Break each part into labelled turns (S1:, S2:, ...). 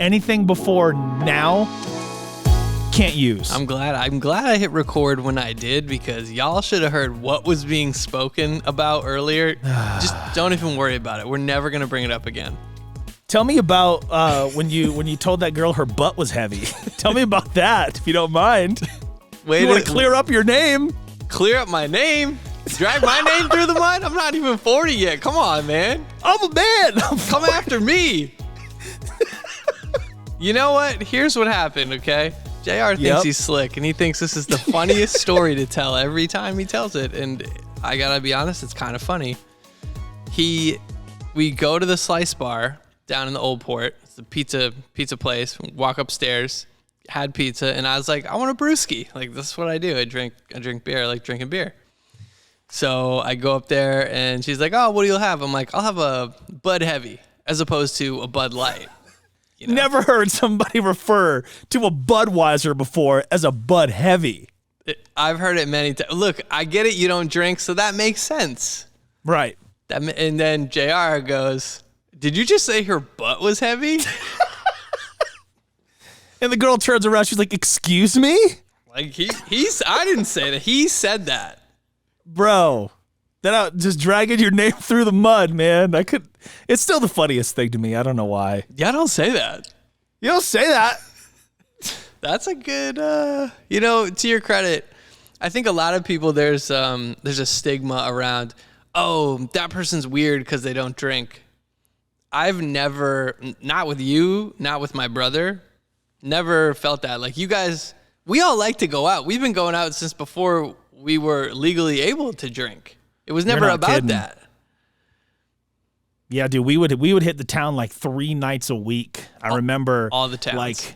S1: Anything before now, can't use.
S2: I'm glad I hit record when I did, because y'all should have heard what was being spoken about earlier. Just don't even worry about it. We're never gonna bring it up again.
S1: Tell me about when you told that girl her butt was heavy. Tell me about that, if you don't mind.
S2: Wait,
S1: you want to clear up your name?
S2: Clear up my name? Drag my name through the mud? I'm not even 40 yet. Come on, man.
S1: I'm a man.
S2: Come after me. You know what? Here's what happened, okay? JR thinks he's slick, and he thinks this is the funniest story to tell every time he tells it. And I gotta be honest, it's kind of funny. We go to the Slice Bar down in the Old Port. It's the pizza place. Walk upstairs, had pizza, and I was like, I want a brewski. Like, this is what I do. I drink beer. I like drinking beer. So I go up there, and she's like, oh, what do you have? I'm like, I'll have a Bud Heavy as opposed to a Bud Light. You know?
S1: Never heard somebody refer to a Budweiser before as a Bud Heavy.
S2: I've heard it many times. Look, I get it. You don't drink, so that makes sense.
S1: Right.
S2: And then JR goes, did you just say her butt was heavy?
S1: And the girl turns around. She's like, excuse me?
S2: Like, I didn't say that. He said that.
S1: Bro, just dragging your name through the mud, man. It's still the funniest thing to me. I don't know why.
S2: Yeah, don't say that.
S1: You don't say that.
S2: That's a good, to your credit, I think a lot of people, there's a stigma around, oh, that person's weird because they don't drink. I've never, not with you, not with my brother, never felt that. Like, you guys, we all like to go out. We've been going out since before we were legally able to drink. It was never about kidding. That.
S1: Yeah, dude, we would hit the town like 3 nights a week. I remember
S2: all the towns.
S1: Like,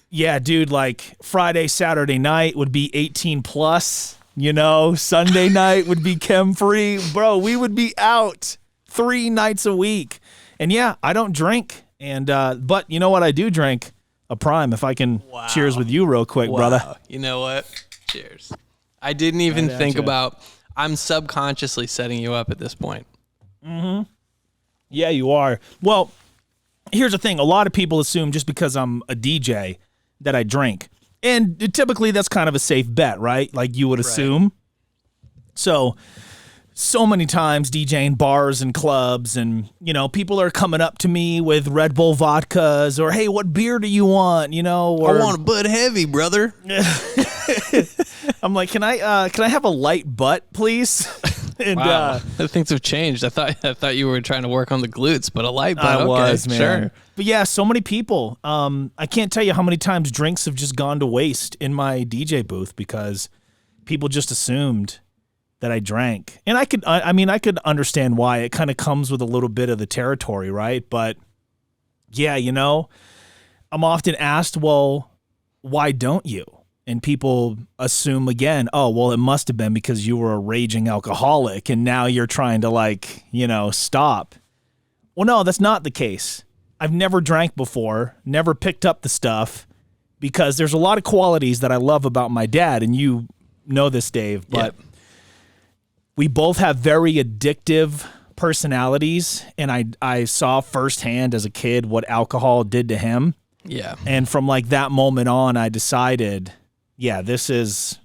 S1: yeah, dude, like Friday, Saturday night would be 18 plus, Sunday night would be chem free. Bro, we would be out 3 nights a week. And yeah, I don't drink. And but you know what I do drink? A Prime, if I can cheers with you real quick, brother.
S2: You know what? Cheers. I didn't even think about, I'm subconsciously setting you up at this point.
S1: Mm-hmm. Yeah, you are. Well, here's the thing. A lot of people assume just because I'm a DJ that I drink. And typically that's kind of a safe bet, right? Like you would assume. Right. So many times DJing bars and clubs and, people are coming up to me with Red Bull vodkas or, hey, what beer do you want? Or
S2: I want a Bud Heavy, brother.
S1: I'm like, can I have a light butt, please? And
S2: wow. Things have changed. I thought you were trying to work on the glutes, but a light butt,
S1: I was,
S2: man.
S1: Sure. But yeah, so many people. I can't tell you how many times drinks have just gone to waste in my DJ booth because people just assumed that I drank. And I could understand why. It kind of comes with a little bit of the territory, right? But yeah, I'm often asked, well, why don't you? And people assume again, oh, well, it must have been because you were a raging alcoholic and now you're trying to stop. Well, no, that's not the case. I've never drank before, never picked up the stuff because there's a lot of qualities that I love about my dad. And you know this, Dave, but we both have very addictive personalities. And I saw firsthand as a kid what alcohol did to him.
S2: Yeah.
S1: And from like that moment on, I decided, yeah, this is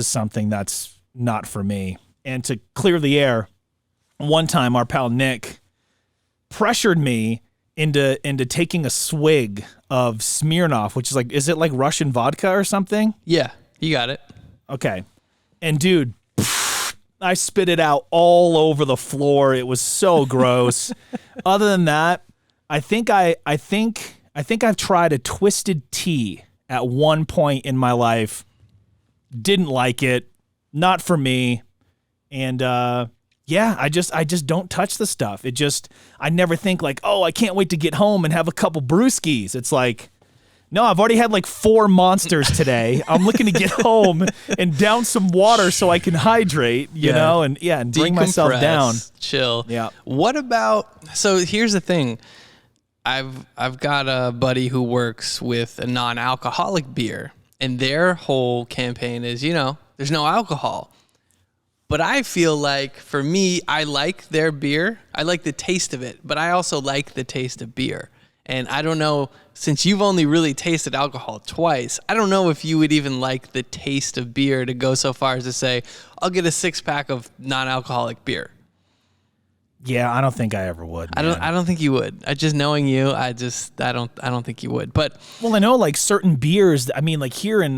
S1: something that's not for me. And to clear the air, one time our pal Nick pressured me into taking a swig of Smirnoff, which is it like Russian vodka or something?
S2: Yeah, you got it.
S1: Okay. And dude, I spit it out all over the floor. It was so gross. Other than that, I think I've tried a twisted tea at one point in my life. Didn't like it. Not for me. And I just don't touch the stuff. I never think like, oh, I can't wait to get home and have a couple brewskis. It's like, no, I've already had like 4 monsters today. I'm looking to get home and down some water so I can hydrate, and bring myself down.
S2: Chill.
S1: Yeah.
S2: What about, so here's the thing. I've got a buddy who works with a non-alcoholic beer, and their whole campaign is, there's no alcohol. But I feel like, for me, I like their beer. I like the taste of it, but I also like the taste of beer. And I don't know, since you've only really tasted alcohol twice, I don't know if you would even like the taste of beer to go so far as to say, I'll get a 6-pack of non-alcoholic beer.
S1: Yeah, I don't think I ever would. Man.
S2: I don't think you would. Just knowing you, I don't think you would. But
S1: well, I know like certain beers. I mean, like here in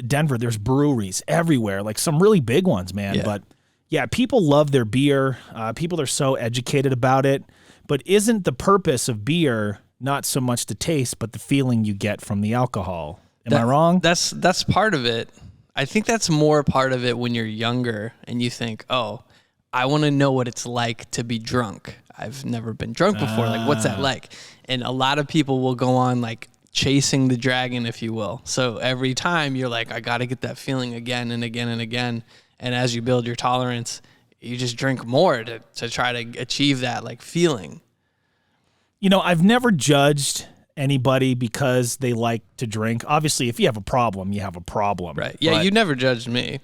S1: Denver, there's breweries everywhere, like some really big ones, man.
S2: Yeah.
S1: But yeah, people love their beer. People are so educated about it. But isn't the purpose of beer not so much the taste, but the feeling you get from the alcohol? Am I wrong?
S2: That's part of it. I think that's more part of it when you're younger and you think, oh, I want to know what it's like to be drunk. I've never been drunk before. Like, what's that like? And a lot of people will go on like chasing the dragon, if you will. So every time you're like, I got to get that feeling again and again and again. And as you build your tolerance, you just drink more to try to achieve that like feeling.
S1: You know, I've never judged anybody because they like to drink. Obviously, if you have a problem, you have a problem.
S2: Right. Yeah,
S1: but
S2: you never judged me.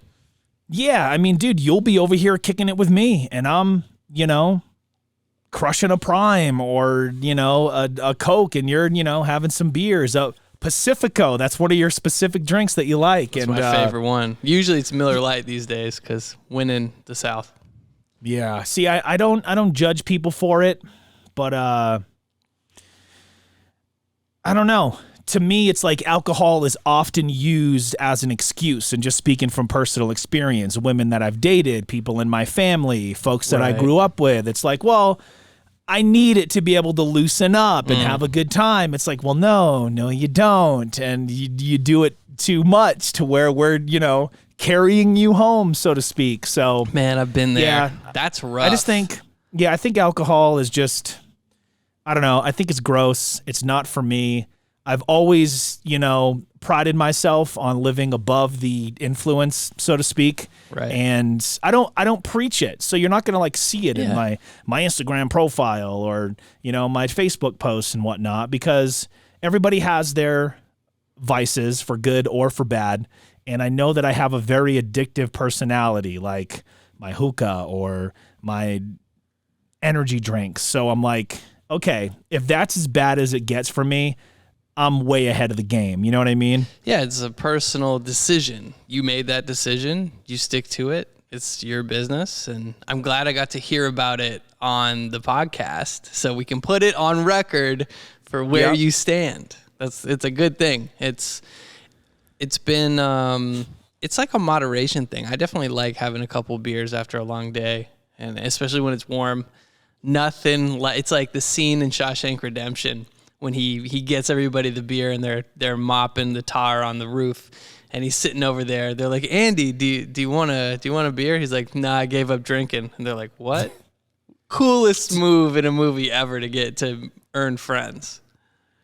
S1: yeah, I mean, dude, you'll be over here kicking it with me, and I'm, you know, crushing a Prime or, you know, a Coke, and you're, you know, having some beers. Pacifico, that's one of your specific drinks that you like.
S2: It's
S1: and
S2: my favorite one. Usually it's Miller Lite these days because winning the South.
S1: Yeah. See, I don't judge people for it, but I don't know. To me, it's like alcohol is often used as an excuse. And just speaking from personal experience, women that I've dated, people in my family, folks that I grew up with, it's like, well, I need it to be able to loosen up and have a good time. It's like, well, no, you don't. And you do it too much to where we're, you know, carrying you home, so to speak. So,
S2: man, I've been there.
S1: Yeah,
S2: that's rough.
S1: I just think, I think alcohol is just, I don't know. I think it's gross. It's not for me. I've always, you know, prided myself on living above the influence, so to speak.
S2: Right.
S1: And I don't preach it. So you're not going to like see it in my Instagram profile or, you know, my Facebook posts and whatnot, because everybody has their vices for good or for bad. And I know that I have a very addictive personality, like my hookah or my energy drinks. So I'm like, okay, if that's as bad as it gets for me, I'm way ahead of the game. You know what I mean?
S2: Yeah, it's a personal decision. You made that decision. You stick to it. It's your business. And I'm glad I got to hear about it on the podcast so we can put it on record for where you stand. It's a good thing. It's been it's like a moderation thing. I definitely like having a couple beers after a long day, and especially when it's warm. Nothing like, it's like the scene in Shawshank Redemption when he gets everybody the beer and they're mopping the tar on the roof, and he's sitting over there. They're like, Andy, do you want a beer? He's like, nah, I gave up drinking. And they're like, what? Coolest move in a movie ever to get to earn friends.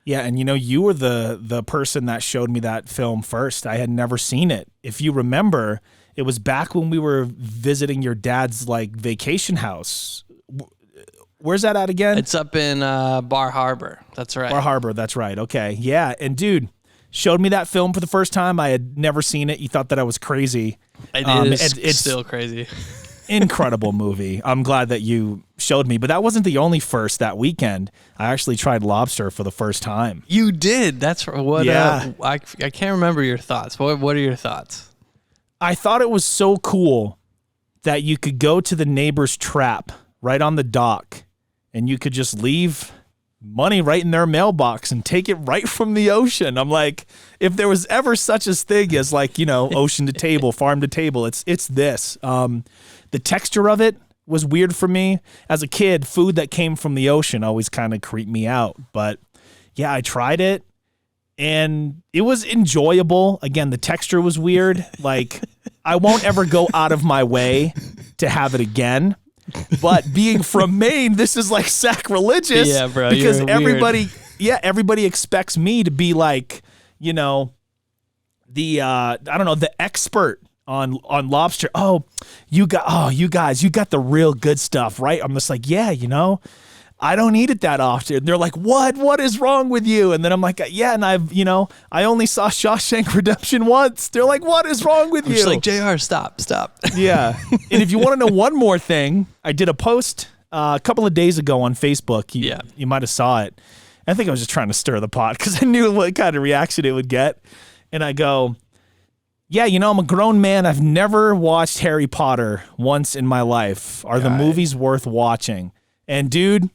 S1: Yeah, and you know, you were the person that showed me that film first. I had never seen it. If you remember, it was back when we were visiting your dad's like vacation house. Where's that at again?
S2: It's up in Bar Harbor. That's right.
S1: Bar Harbor, that's right. Okay. Yeah, and dude, showed me that film for the first time. I had never seen it. You thought that I was crazy.
S2: It's still crazy.
S1: Incredible movie. I'm glad that you showed me, but that wasn't the only first that weekend. I actually tried lobster for the first time.
S2: You did. That's what.
S1: Yeah.
S2: I can't remember your thoughts. What are your thoughts?
S1: I thought it was so cool that you could go to the neighbor's trap right on the dock, and you could just leave money right in their mailbox and take it right from the ocean. I'm like, if there was ever such a thing as like, you know, ocean to table, farm to table, it's this. The texture of it was weird for me. As a kid, food that came from the ocean always kind of creeped me out. But yeah, I tried it and it was enjoyable. Again, the texture was weird. Like, I won't ever go out of my way to have it again. But being from Maine, this is like sacrilegious.
S2: Yeah, bro.
S1: Because
S2: you're
S1: everybody,
S2: weird.
S1: everybody expects me to be like, you know, the the expert on lobster. You guys, you got the real good stuff, right? I'm just like, yeah, you know, I don't eat it that often. They're like, what is wrong with you? And then I'm like, yeah, and I only saw Shawshank Redemption once. They're like, what is wrong with you?
S2: Just like, JR, stop.
S1: Yeah. And if you want to know one more thing, I did a post a couple of days ago on Facebook. You might have saw it. I think I was just trying to stir the pot because I knew what kind of reaction it would get. And I go, yeah, I'm a grown man. I've never watched Harry Potter once in my life. Are the movies worth watching? And dude,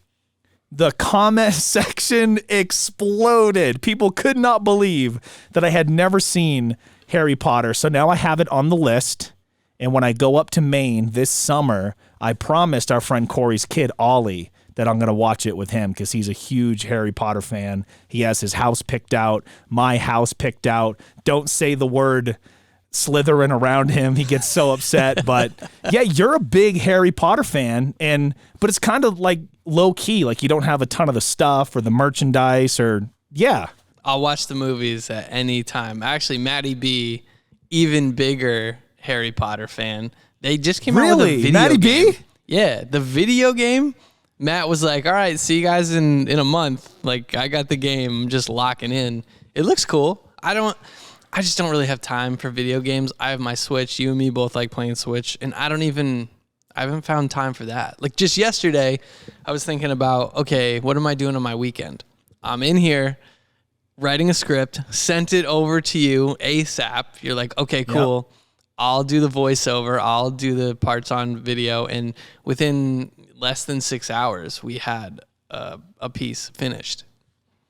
S1: the comment section exploded. People could not believe that I had never seen Harry Potter. So now I have it on the list. And when I go up to Maine this summer, I promised our friend Corey's kid, Ollie, that I'm going to watch it with him because he's a huge Harry Potter fan. He has his house picked out, my house picked out. Don't say the word Slytherin around him. He gets so upset. But yeah, you're a big Harry Potter fan, but it's kind of like low key. Like you don't have a ton of the stuff or the merchandise or yeah.
S2: I'll watch the movies at any time. Actually, Maddie B, even bigger Harry Potter fan. They just came out with a video
S1: Maddie
S2: game.
S1: B?
S2: Yeah, the video game. Matt was like, all right, see you guys in a month. Like, I got the game. I'm just locking in. It looks cool. I just don't really have time for video games. I have my Switch. You and me both like playing Switch. And I haven't found time for that. Like, just yesterday, I was thinking about, okay, what am I doing on my weekend? I'm in here writing a script, sent it over to you ASAP. You're like, okay, cool. Yep. I'll do the voiceover. I'll do the parts on video. And within less than 6 hours, we had a piece finished.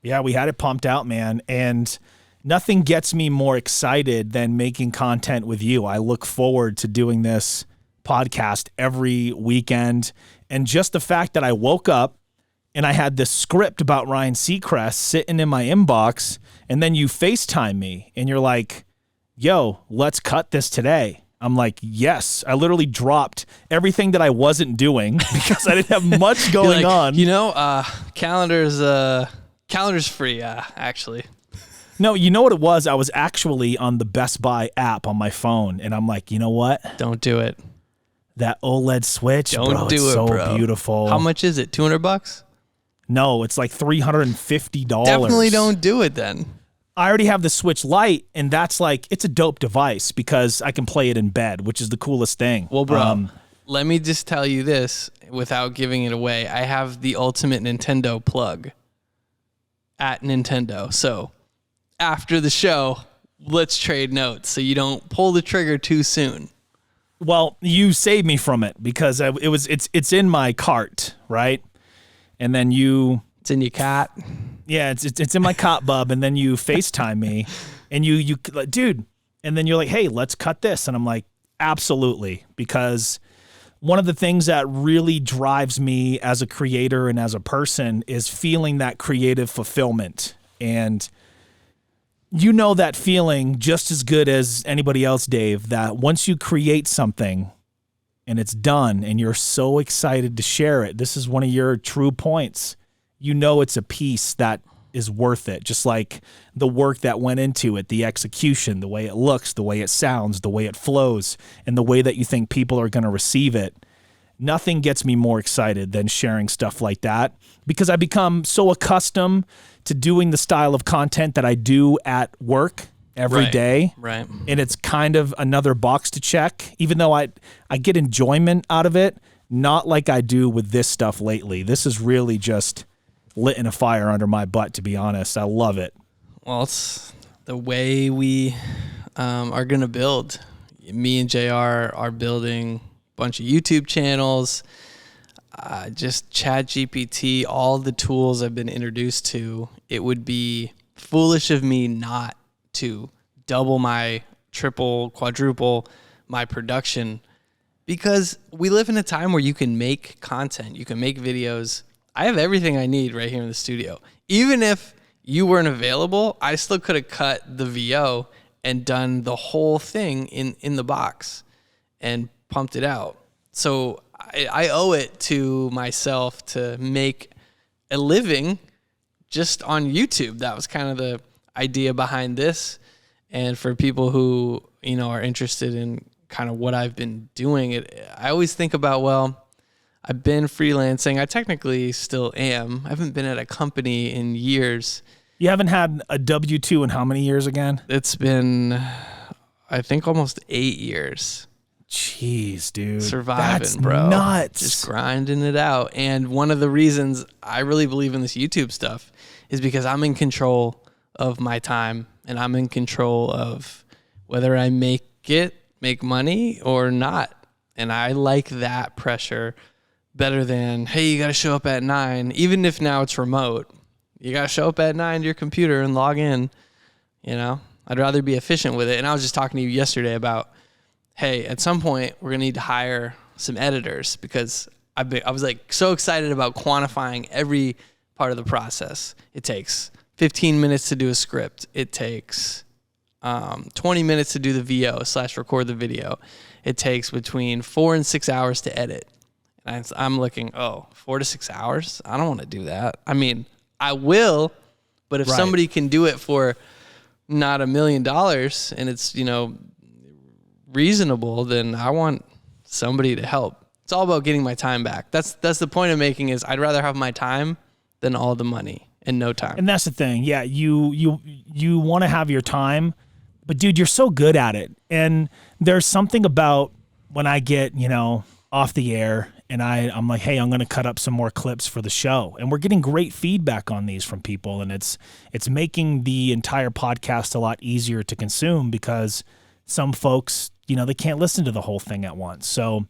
S1: Yeah, we had it pumped out, man. And nothing gets me more excited than making content with you. I look forward to doing this podcast every weekend. And just the fact that I woke up and I had this script about Ryan Seacrest sitting in my inbox, and then you FaceTime me and you're like, yo, let's cut this today. I'm like, yes. I literally dropped everything that I wasn't doing because I didn't have much going on.
S2: Calendar's free, actually.
S1: No, you know what it was? I was actually on the Best Buy app on my phone, and I'm like, you know what?
S2: Don't do it.
S1: That OLED Switch,
S2: Don't do
S1: it's
S2: it,
S1: so
S2: bro.
S1: beautiful.
S2: How much is it? $200?
S1: No, it's like $350.
S2: Definitely don't do it then.
S1: I already have the Switch Lite, and that's like, it's a dope device because I can play it in bed, which is the coolest thing.
S2: Well, bro, let me just tell you this without giving it away. I have the ultimate Nintendo plug at Nintendo. So after the show, let's trade notes so you don't pull the trigger too soon.
S1: Well, you saved me from it because it's in my cart, right? And then
S2: it's in your cot.
S1: Yeah, it's in my cot, bub. And then you FaceTime me, and you dude, and then you're like, hey, let's cut this, and I'm like, absolutely, because one of the things that really drives me as a creator and as a person is feeling that creative fulfillment, and you know that feeling just as good as anybody else, Dave, that once you create something and it's done and you're so excited to share it, this is one of your true points. You know it's a piece that is worth it, just like the work that went into it, the execution, the way it looks, the way it sounds, the way it flows, and the way that you think people are going to receive it. Nothing gets me more excited than sharing stuff like that because I become so accustomed to doing the style of content that I do at work every day.
S2: Right.
S1: And it's kind of another box to check, even though I get enjoyment out of it, not like I do with this stuff lately. This is really just lit in a fire under my butt, to be honest. I love it.
S2: Well, it's the way we are going to build. Me and JR are building bunch of YouTube channels, just ChatGPT, all the tools I've been introduced to. It would be foolish of me not to double my triple, quadruple my production because we live in a time where you can make content, you can make videos. I have everything I need right here in the studio. Even if you weren't available, I still could have cut the VO and done the whole thing in the box and pumped it out. So I owe it to myself to make a living just on YouTube. That was kind of the idea behind this. And for people who, are interested in kind of what I've been doing, I always think about, well, I've been freelancing. I technically still am. I haven't been at a company in years.
S1: You haven't had a W-2 in how many years again?
S2: It's been, I think, almost 8 years.
S1: Jeez, dude.
S2: Surviving,
S1: that's
S2: bro.
S1: Nuts.
S2: Just grinding it out. And one of the reasons I really believe in this YouTube stuff is because I'm in control of my time, and I'm in control of whether I make money or not. And I like that pressure better than, hey, you got to show up at 9, even if now it's remote. You got to show up at 9 to your computer and log in. I'd rather be efficient with it. And I was just talking to you yesterday about, hey, at some point we're going to need to hire some editors, because I was like so excited about quantifying every part of the process. It takes 15 minutes to do a script. It takes 20 minutes to do the VO/record the video. It takes between 4 and 6 hours to edit. And I'm looking, 4 to 6 hours? I don't want to do that. I mean, I will, but if somebody can do it for not $1 million and it's, reasonable, then I want somebody to help. It's all about getting my time back. That's the point I'm making, is I'd rather have my time than all the money and no time.
S1: And that's the thing. Yeah, you want to have your time, but dude, you're so good at it. And there's something about when I get, off the air and I'm like, hey, I'm going to cut up some more clips for the show. And we're getting great feedback on these from people. And it's making the entire podcast a lot easier to consume, because some folks, they can't listen to the whole thing at once. So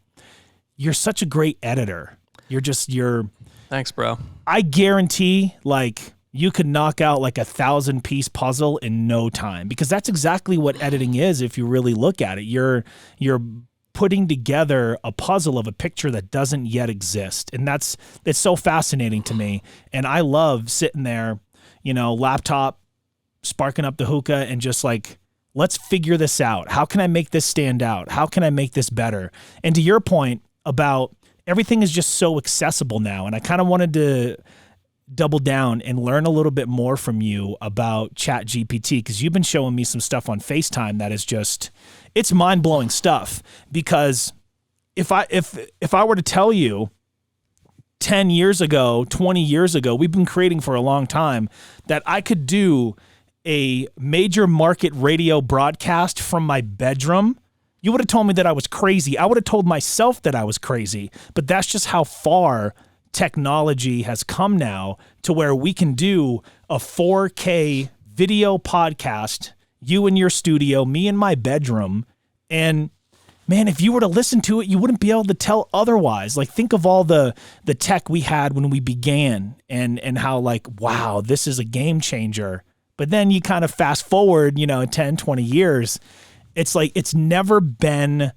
S1: you're such a great editor.
S2: Thanks, bro.
S1: I guarantee you could knock out 1,000-piece puzzle in no time, because that's exactly what editing is. If you really look at it, you're putting together a puzzle of a picture that doesn't yet exist. And it's so fascinating to me. And I love sitting there, laptop, sparking up the hookah and just let's figure this out. How can I make this stand out? How can I make this better? And to your point about everything is just so accessible now. And I kind of wanted to double down and learn a little bit more from you about ChatGPT, because you've been showing me some stuff on FaceTime that is just, it's mind-blowing stuff. Because if I were to tell you 10 years ago, 20 years ago, we've been creating for a long time, that I could do a major market radio broadcast from my bedroom, you would have told me that I was crazy. I would have told myself that I was crazy. But that's just how far technology has come now, to where we can do a 4K video podcast, you in your studio, me in my bedroom. And man, if you were to listen to it, you wouldn't be able to tell otherwise. Think of all the tech we had when we began, and how wow, this is a game changer. But then you kind of fast forward, 10, 20 years. It's it's never been,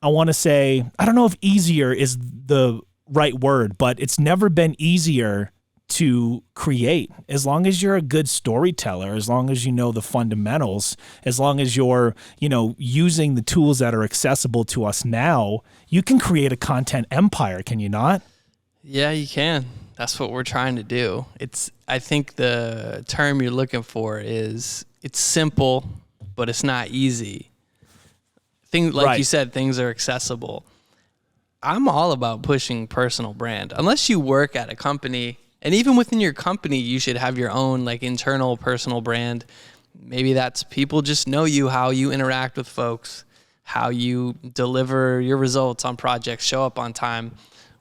S1: I want to say, I don't know if easier is the right word, but it's never been easier to create, as long as you're a good storyteller, as long as you know the fundamentals, as long as you're, using the tools that are accessible to us now. You can create a content empire, can you not?
S2: Yeah, you can. That's what we're trying to do. I think the term you're looking for is, it's simple, but it's not easy. You said, things are accessible. I'm all about pushing personal brand. Unless you work at a company, and even within your company, you should have your own internal personal brand. Maybe that's people just know you, how you interact with folks, how you deliver your results on projects, show up on time.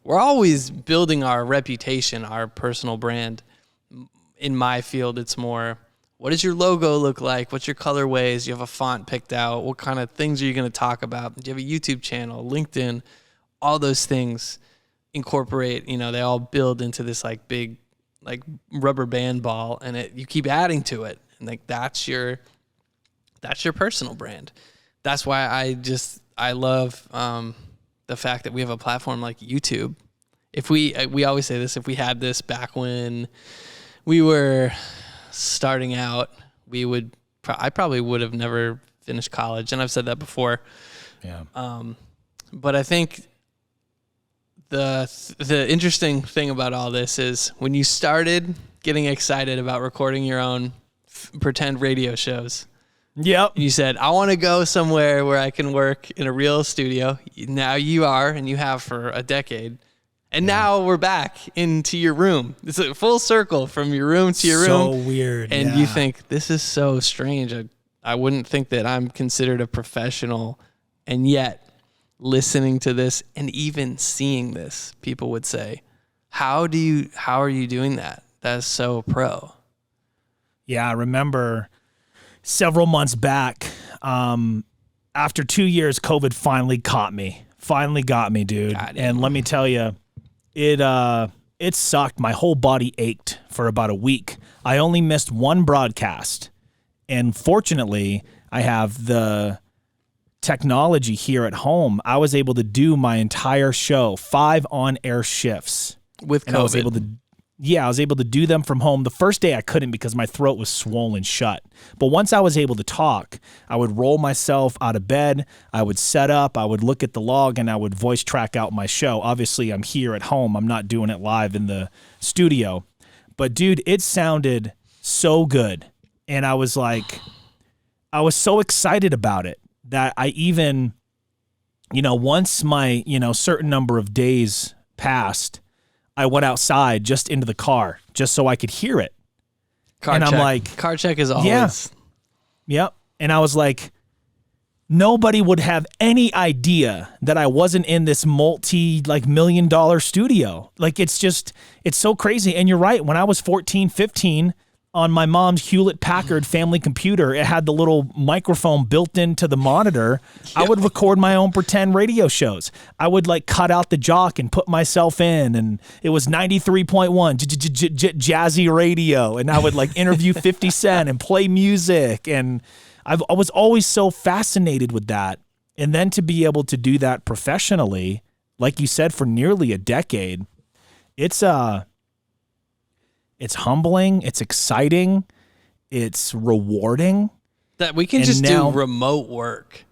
S2: We're always building our reputation, our personal brand. In my field, it's more, what does your logo look like? What's your colorways? Do you have a font picked out? What kind of things are you going to talk about? Do you have a YouTube channel, LinkedIn? All those things incorporate, they all build into this big rubber band ball, and you keep adding to it. And that's your personal brand. That's why I love the fact that we have a platform like YouTube. If we always say this, if we had this back when we were starting out, I probably would have never finished college. And I've said that before.
S1: Yeah.
S2: But I think the interesting thing about all this is, when you started getting excited about recording your own pretend radio shows,
S1: yep,
S2: you said, I want to go somewhere where I can work in a real studio. Now you are, and you have for a decade. And now we're back into your room. It's a full circle from your room to your room.
S1: So weird.
S2: And you think, this is so strange. I wouldn't think that I'm considered a professional. And yet, listening to this and even seeing this, people would say, how are you doing that? That's so pro.
S1: Yeah, I remember several months back, after 2 years, COVID finally caught me. Finally got me, dude. And let me tell you, it sucked. My whole body ached for about a week. I only missed one broadcast. And fortunately, I have the technology here at home. I was able to do my entire show, 5 on-air shifts.
S2: With COVID.
S1: And I was able to do them from home. The first day I couldn't because my throat was swollen shut. But once I was able to talk, I would roll myself out of bed. I would set up. I would look at the log and I would voice track out my show. Obviously, I'm here at home. I'm not doing it live in the studio. But dude, it sounded so good. And I was so excited about it that I even, once my, certain number of days passed, I went outside just into the car just so I could hear it.
S2: I'm like, car check is always.
S1: Yeah. Yep. And I was like, nobody would have any idea that I wasn't in this $1 million studio. Like, it's so crazy. And you're right. When I was 14, 15, on my mom's Hewlett-Packard family computer, it had the little microphone built into the monitor. I would record my own pretend radio shows. I would cut out the jock and put myself in, and it was 93.1 jazzy radio, and I would interview 50 Cent and play music, and I was always so fascinated with that. And then to be able to do that professionally, like you said, for nearly a decade, it's humbling. It's exciting. It's rewarding.
S2: That we can just do remote work.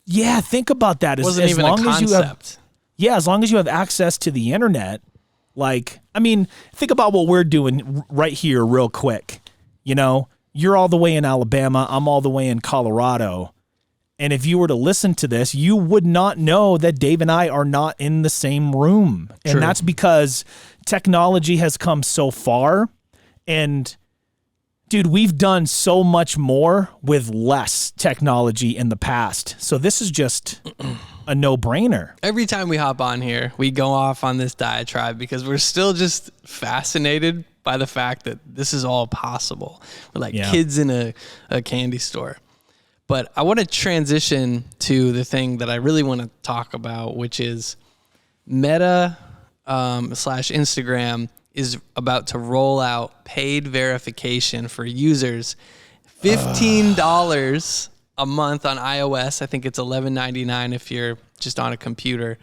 S1: Yeah, think about that.
S2: Wasn't even a concept.
S1: As long as you have access to the internet. Think about what we're doing right here real quick. You're all the way in Alabama. I'm all the way in Colorado. And if you were to listen to this, you would not know that Dave and I are not in the same room.
S2: True.
S1: And that's because technology has come so far. And dude, we've done so much more with less technology in the past. So this is just a no-brainer.
S2: Every time we hop on here, we go off on this diatribe because we're still just fascinated by the fact that this is all possible. We're like kids in a candy store. But I want to transition to the thing that I really want to talk about, which is Meta / Instagram is about to roll out paid verification for users. $15 a month on iOS. I think it's $11.99 if you're just on a computer.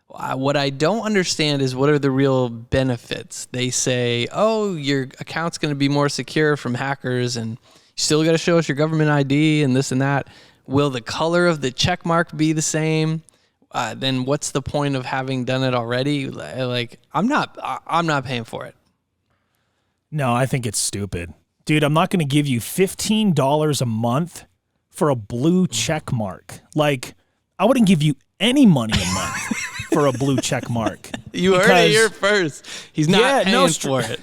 S2: What I don't understand is what are the real benefits. They say, your account's going to be more secure from hackers, and you still got to show us your government ID and this and that. Will the color of the check mark be the same? Then what's the point of having done it already? I'm not paying for it.
S1: No, I think it's stupid. Dude, I'm not going to give you $15 a month for a blue check mark. I wouldn't give you any money a month for a blue check mark.
S2: You heard it here first. He's not paying for it.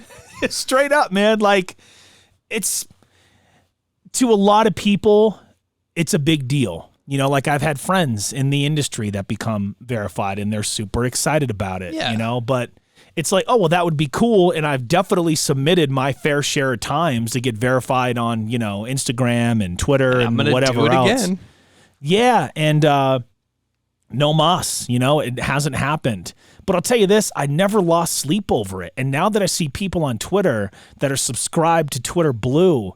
S1: Straight up, man. It's... To a lot of people, it's a big deal. I've had friends in the industry that become verified and they're super excited about it, but it's that would be cool. And I've definitely submitted my fair share of times to get verified on, Instagram and Twitter and whatever else. Again. Yeah. And no mas, it hasn't happened. But I'll tell you this, I never lost sleep over it. And now that I see people on Twitter that are subscribed to Twitter Blue,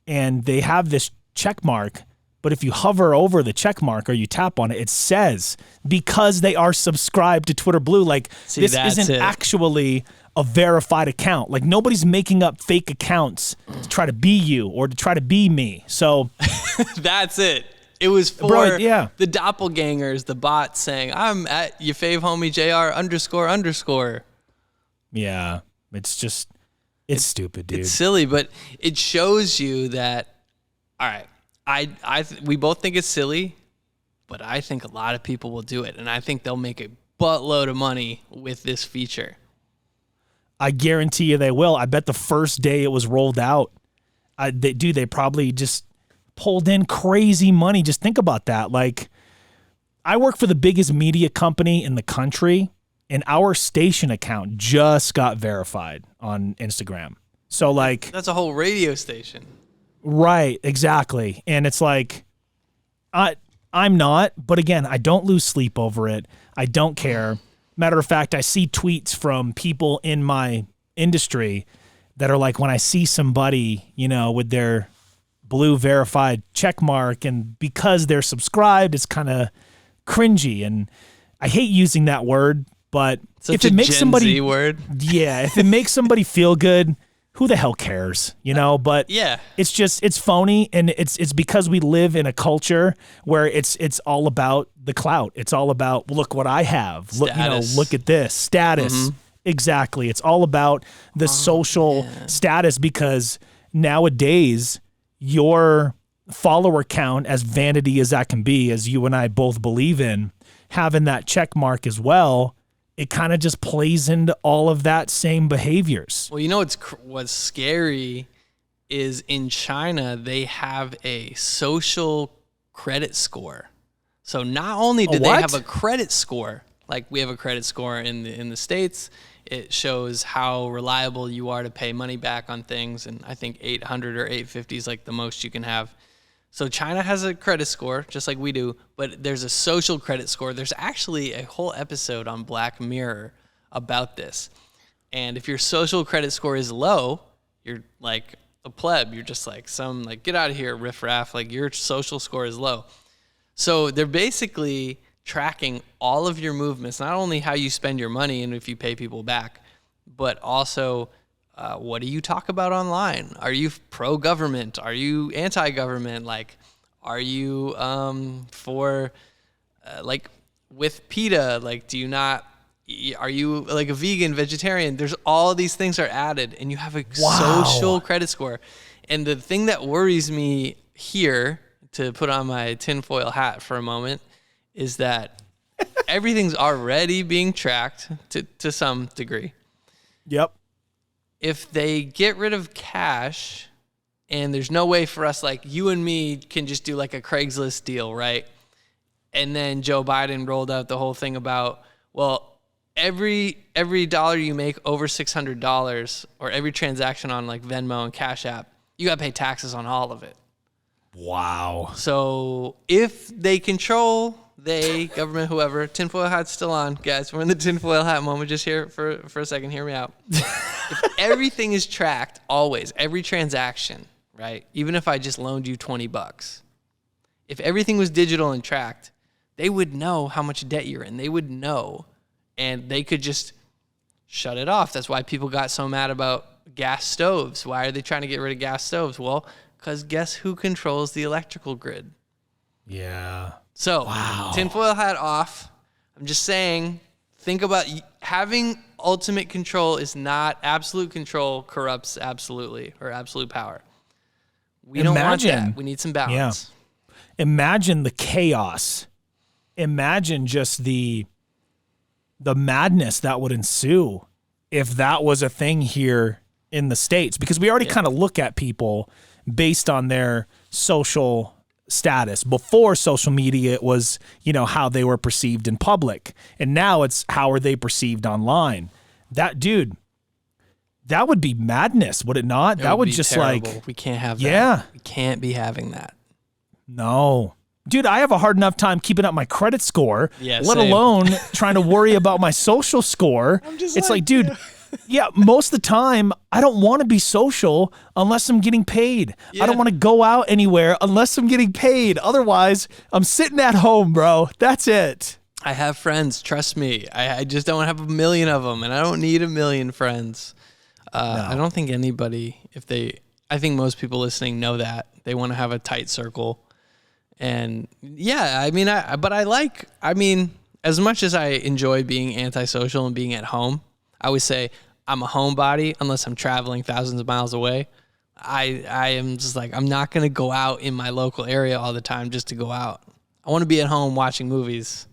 S1: and they have this check mark, but if you hover over the check mark or you tap on it, it says because they are subscribed to Twitter Blue, this isn't actually a verified account. Nobody's making up fake accounts to try to be you or to try to be me. So
S2: that's it. It was for the doppelgangers, the bots saying, I'm at your fave homie JR __.
S1: Yeah, it's stupid, dude.
S2: It's silly, but it shows you that, all right, we both think it's silly, but I think a lot of people will do it, and I think they'll make a buttload of money with this feature.
S1: I guarantee you they will. I bet the first day it was rolled out, they probably just pulled in crazy money. Just think about that. I work for the biggest media company in the country, and our station account just got verified on Instagram. So like,
S2: That's a whole radio station.
S1: right, exactly. And it's like, I'm not, but again, I don't lose sleep over it. I don't care. Matter of fact, I see tweets from people in my industry that are like, when I see somebody, you know, with their blue verified check mark, and because they're subscribed, it's kind of cringy. And I hate using that word, but
S2: Such
S1: if it
S2: a
S1: makes
S2: Gen
S1: somebody,
S2: Z word.
S1: yeah, if it makes somebody feel good, who the hell cares, you know? But
S2: Yeah.
S1: it's phony, and it's because we live in a culture where it's all about the clout. It's all about, look what I have. Look, you know,
S2: Status.
S1: look at this status. Exactly. It's all about the social status, because nowadays your follower count, as vanity as that can be, as you and I both believe in, having that check mark as well, it kind of just plays into all of that same behaviors.
S2: Well, you know what's scary is in China they have a social credit score. So not only do they
S1: what?
S2: have a credit score, like we have a credit score in the States, it shows how reliable you are to pay money back on things, and I think 800 or 850 is like the most you can have. So China has a credit score, just like we do, but there's a social credit score. There's actually a whole episode on Black Mirror about this. And if your social credit score is low, you're like a pleb. You're just like get out of here, riffraff. Like your social score is low. So they're basically tracking all of your movements, not only how you spend your money and if you pay people back, but also what do you talk about online? Are you pro-government? Are you anti-government? Like, are you for, like, with PETA? Like, are you like a vegan, vegetarian? There's all these things are added, and you have a social credit score. And the thing that worries me here, to put on my tinfoil hat for a moment, is that everything's already being tracked to some degree.
S1: Yep.
S2: If they get rid of cash, and there's no way for us, like you and me can just do like a Craigslist deal, right? And then Joe Biden rolled out the whole thing about, well, every dollar you make over $600, or every transaction on like Venmo and Cash App, you got to pay taxes on all of it.
S1: Wow.
S2: So if they control, government, whoever, tinfoil hat's still on. Guys, we're in the tinfoil hat moment. Just here for a second. Hear me out. If everything is tracked, always, every transaction, right? Even if I just loaned you $20, if everything was digital and tracked, they would know how much debt you're in. They would know, and they could just shut it off. That's why people got so mad about gas stoves. Why are they trying to get rid of gas stoves? Well, because guess who controls the electrical grid?
S1: Yeah.
S2: So, tinfoil hat off. I'm just saying, think about having ultimate control is not absolute control, corrupts absolutely, or absolute power. We don't want that. We need some balance.
S1: Yeah. Imagine the chaos. Imagine just the madness that would ensue if that was a thing here in the States, because we already kind of look at people based on their social status. Before social media, it was, you know, how they were perceived in public, and now it's how are they perceived online. That would be madness, would it not? That would just
S2: terrible.
S1: like,
S2: we can't have that.
S1: Yeah.
S2: We can't be having that.
S1: No. Dude, I have a hard enough time keeping up my credit score,
S2: Yeah,
S1: let
S2: same.
S1: alone trying to worry about my social score. It's like, dude, yeah, most of the time, I don't want to be social unless I'm getting paid.
S2: Yeah.
S1: I don't want to go out anywhere unless I'm getting paid. Otherwise, I'm sitting at home, bro. That's it.
S2: I have friends, trust me. I just don't have a million of them, and I don't need a million friends. I don't think anybody, I think most people listening know that. They want to have a tight circle. And yeah, I mean, as much as I enjoy being antisocial and being at home, I always say I'm a homebody unless I'm traveling thousands of miles away. I am just like, I'm not going to go out in my local area all the time just to go out. I want to be at home watching movies.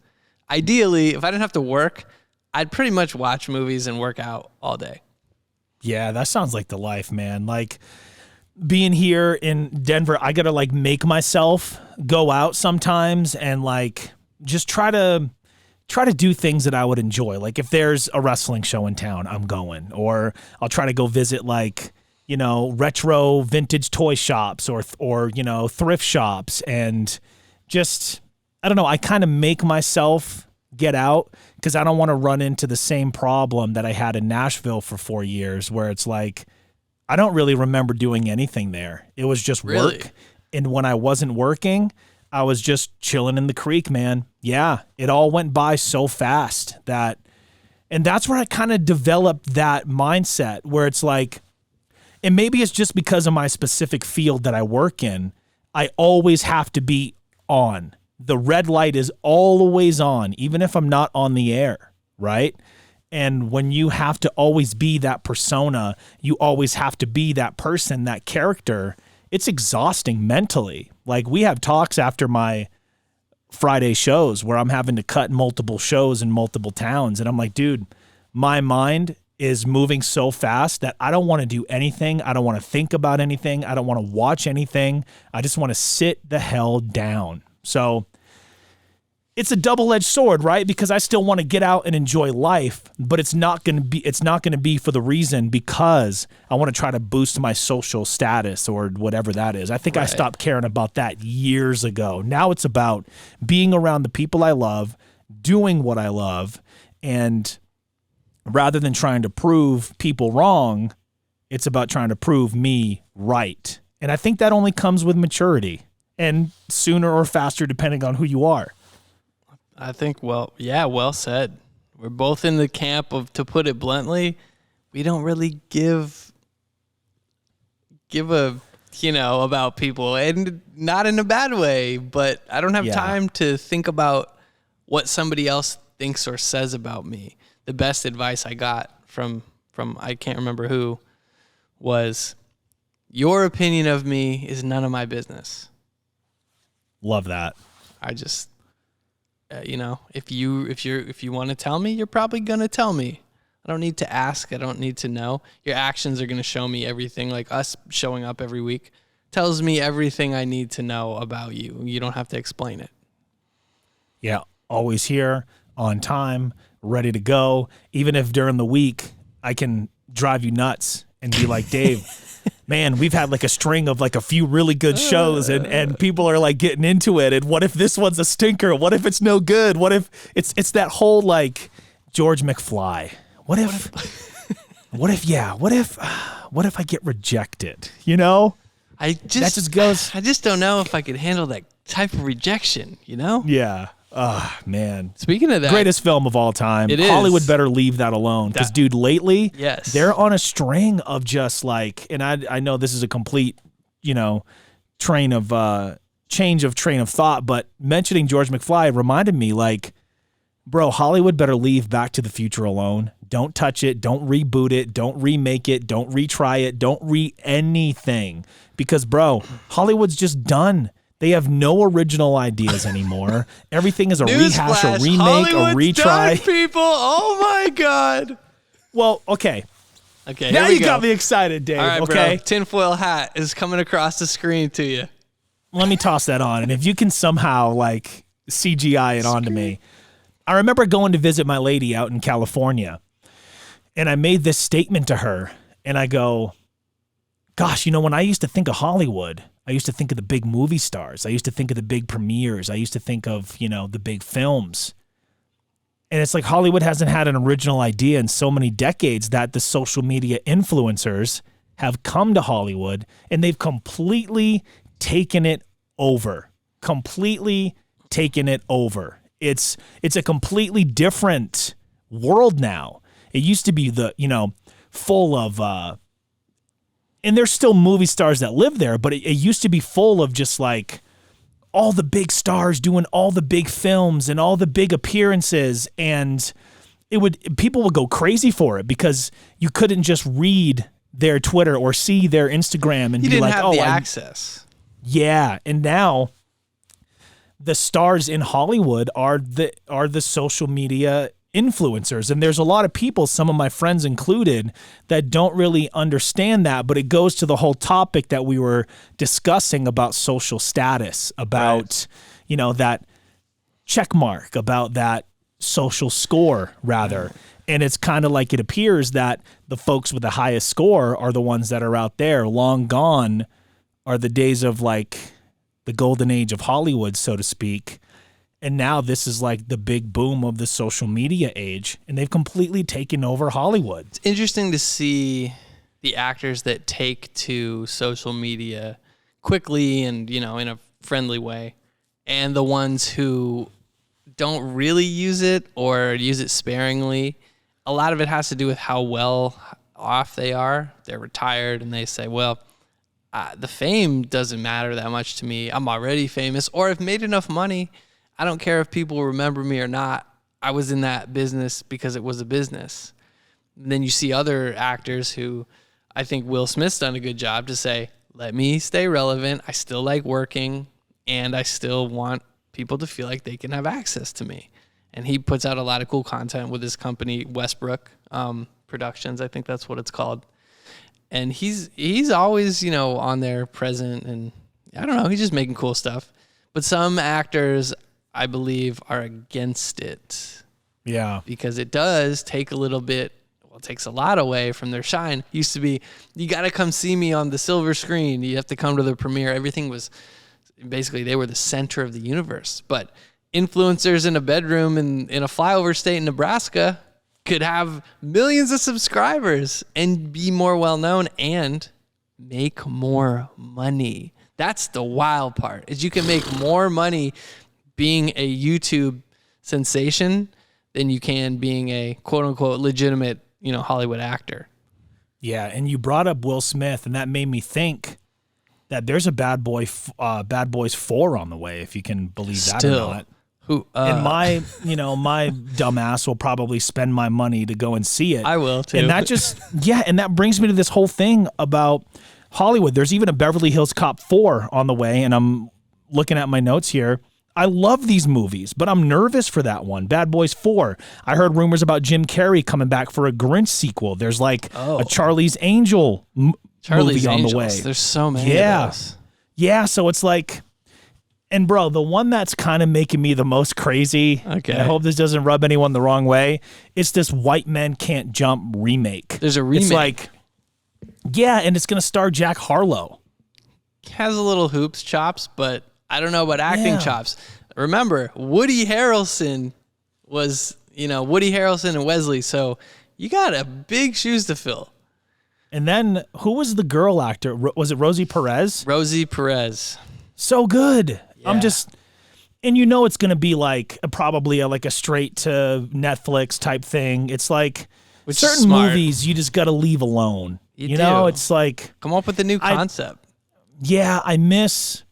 S2: Ideally, if I didn't have to work, I'd pretty much watch movies and work out all day.
S1: Yeah, that sounds like the life, man. Like being here in Denver, I got to like make myself go out sometimes and like just try to try to do things that I would enjoy. Like if there's a wrestling show in town, I'm going. Or I'll try to go visit like, retro vintage toy shops or thrift shops, and just, I don't know, I kind of make myself get out because I don't want to run into the same problem that I had in Nashville for 4 years, where it's like, I don't really remember doing anything there. It was just work. And when I wasn't working, I was just chilling in the creek, man. Yeah, it all went by so fast and that's where I kind of developed that mindset where it's like, and maybe it's just because of my specific field that I work in, I always have to be on. The red light is always on, even if I'm not on the air, right? And when you have to always be that persona, you always have to be that person, that character, it's exhausting mentally. Like we have talks after my Friday shows where I'm having to cut multiple shows in multiple towns. And I'm like, dude, my mind is moving so fast that I don't want to do anything. I don't want to think about anything. I don't want to watch anything. I just want to sit the hell down. So it's a double-edged sword, right? Because I still want to get out and enjoy life, but it's not going to be for the reason because I want to try to boost my social status or whatever that is. I think I stopped caring about that years ago. Now it's about being around the people I love, doing what I love, and rather than trying to prove people wrong, it's about trying to prove me right. And I think that only comes with maturity, and sooner or faster depending on who you are.
S2: I think, well said. We're both in the camp of, to put it bluntly, we don't really give a, about people, and not in a bad way, but I don't have time to think about what somebody else thinks or says about me. The best advice I got from I can't remember who was, your opinion of me is none of my business.
S1: Love that.
S2: I just, if you want to tell me, you're probably going to tell me. I don't need to ask. I don't need to know. Your actions are going to show me everything. Like us showing up every week tells me everything I need to know about you. You don't have to explain it.
S1: Yeah. Always here, on time, ready to go. Even if during the week I can drive you nuts and be like, Dave, man, we've had like a string of like a few really good shows and people are like getting into it. And what if this one's a stinker? What if it's no good? What if it's that whole like George McFly? What if I get rejected?
S2: I just don't know if I could handle that type of rejection,
S1: Yeah. Oh, man.
S2: Speaking of that,
S1: greatest film of all time.
S2: It is.
S1: Hollywood better leave that alone. Because, dude, lately,
S2: yes,
S1: they're on a string of just like, and I know this is a complete, change of train of thought, but mentioning George McFly reminded me, like, bro, Hollywood better leave Back to the Future alone. Don't touch it. Don't reboot it. Don't remake it. Don't retry it. Don't anything. Because, bro, Hollywood's just done. They have no original ideas anymore. Everything is a rehash, a remake,
S2: Hollywood's
S1: a retry.
S2: done, people. Oh my God.
S1: Well, okay.
S2: Okay.
S1: Now you got me excited, Dave.
S2: All right,
S1: okay.
S2: bro. Tinfoil hat is coming across the screen to you.
S1: Let me toss that on, and if you can somehow like CGI it onto me. I remember going to visit my lady out in California, and I made this statement to her, and I go, "Gosh, when I used to think of Hollywood, I used to think of the big movie stars. I used to think of the big premieres. I used to think of, the big films. And it's like Hollywood hasn't had an original idea in so many decades that the social media influencers have come to Hollywood and they've completely taken it over. It's a completely different world now. It used to be full of and there's still movie stars that live there, but it used to be full of just like all the big stars doing all the big films and all the big appearances. And people would go crazy for it because you couldn't just read their Twitter or see their Instagram and
S2: you
S1: be like,
S2: have the access.
S1: Yeah. And now the stars in Hollywood are the social media influencers. And there's a lot of people, some of my friends included, that don't really understand that, but it goes to the whole topic that we were discussing about social status, about, that check mark, about that social score, rather. And it's kind of like it appears that the folks with the highest score are the ones that are out there. Long gone are the days of like the golden age of Hollywood, so to speak. And now this is like the big boom of the social media age, and they've completely taken over Hollywood.
S2: It's interesting to see the actors that take to social media quickly and, in a friendly way, and the ones who don't really use it or use it sparingly. A lot of it has to do with how well off they are. They're retired and they say, well, the fame doesn't matter that much to me. I'm already famous, or I've made enough money. I don't care if people remember me or not. I was in that business because it was a business. And then you see other actors who, I think Will Smith's done a good job to say, let me stay relevant. I still like working, and I still want people to feel like they can have access to me. And he puts out a lot of cool content with his company, Westbrook Productions. I think that's what it's called. And he's always, on there present, and I don't know, he's just making cool stuff. But some actors, I believe, are against it.
S1: Yeah.
S2: Because it does take a little bit, it takes a lot away from their shine. Used to be, you got to come see me on the silver screen. You have to come to the premiere. Everything was, basically, they were the center of the universe. But influencers in a bedroom in a flyover state in Nebraska could have millions of subscribers and be more well-known and make more money. That's the wild part, is you can make more money being a YouTube sensation than you can being a quote-unquote legitimate, Hollywood actor.
S1: Yeah, and you brought up Will Smith, and that made me think that there's a Bad Boys 4 on the way, if you can believe that or not. And my dumbass will probably spend my money to go and see it.
S2: I will too.
S1: And that and that brings me to this whole thing about Hollywood. There's even a Beverly Hills Cop 4 on the way, and I'm looking at my notes here. I love these movies, but I'm nervous for that one. Bad Boys 4. I heard rumors about Jim Carrey coming back for a Grinch sequel. There's like a Charlie's Angel movie on the way.
S2: There's so many of those.
S1: Yeah, so it's like... And bro, the one that's kind of making me the most crazy,
S2: okay,
S1: and I hope this doesn't rub anyone the wrong way, it's this White Men Can't Jump remake.
S2: There's a remake.
S1: It's like, yeah, and it's going to star Jack Harlow.
S2: Has a little hoops chops, but I don't know about acting chops. Remember, Woody Harrelson was, Woody Harrelson and Wesley, so you got a big shoes to fill.
S1: And then, who was the girl actor? Was it Rosie Perez?
S2: Rosie Perez.
S1: So good.
S2: Yeah.
S1: I'm just, and it's going to be like probably a straight to Netflix type thing. It's like certain movies you just got to leave alone. You know, it's like,
S2: come up with a new concept.
S1: I miss,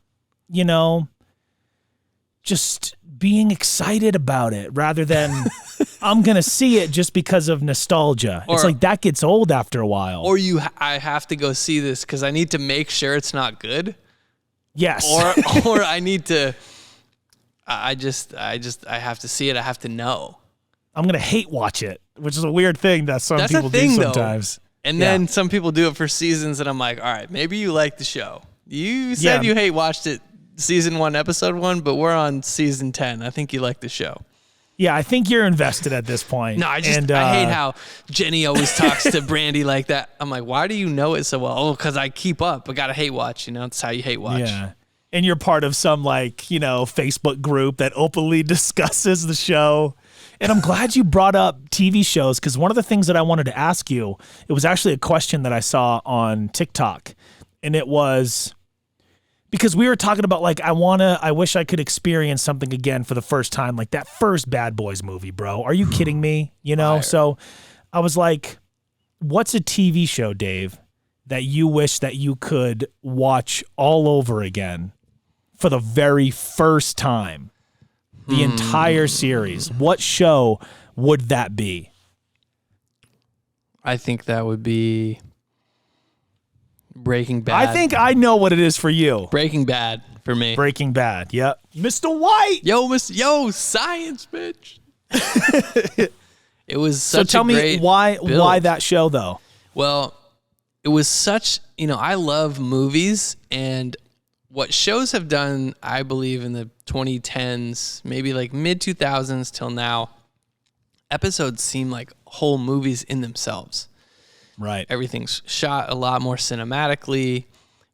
S1: just being excited about it rather than I'm going to see it just because of nostalgia. It's like that gets old after a while.
S2: Or I have to go see this because I need to make sure it's not good.
S1: Yes.
S2: Or I need to, I have to see it. I have to know.
S1: I'm going to hate watch it, which is a weird thing that some people do sometimes.
S2: Though. And then some people do it for seasons and I'm like, all right, maybe you like the show. You said you watched it season 1, episode 1, but we're on season 10. I think you like the show.
S1: Yeah, I think you're invested at this point.
S2: No, I hate how Jenny always talks to Brandy like that. I'm like, why do you know it so well? Oh, because I keep up. I got to hate watch. It's how you hate watch.
S1: Yeah. And you're part of some Facebook group that openly discusses the show. And I'm glad you brought up TV shows because one of the things that I wanted to ask you, it was actually a question that I saw on TikTok. And it was... Because we were talking about I wish I could experience something again for the first time, like that first Bad Boys movie, bro. Are you kidding me? So I was like, what's a TV show, Dave, that you wish that you could watch all over again for the very first time? The entire series. What show would that be?
S2: I think that would be Breaking Bad.
S1: I think I know what it is for you.
S2: Breaking Bad for me.
S1: Breaking Bad. Yep. Mr. White.
S2: Yo, science, bitch. It was such
S1: so tell
S2: a
S1: me
S2: great
S1: why that show though?
S2: Well, it was such, I love movies, and what shows have done, I believe in the 2010s, maybe like mid 2000s till now, episodes seem like whole movies in themselves.
S1: Right.
S2: Everything's shot a lot more cinematically.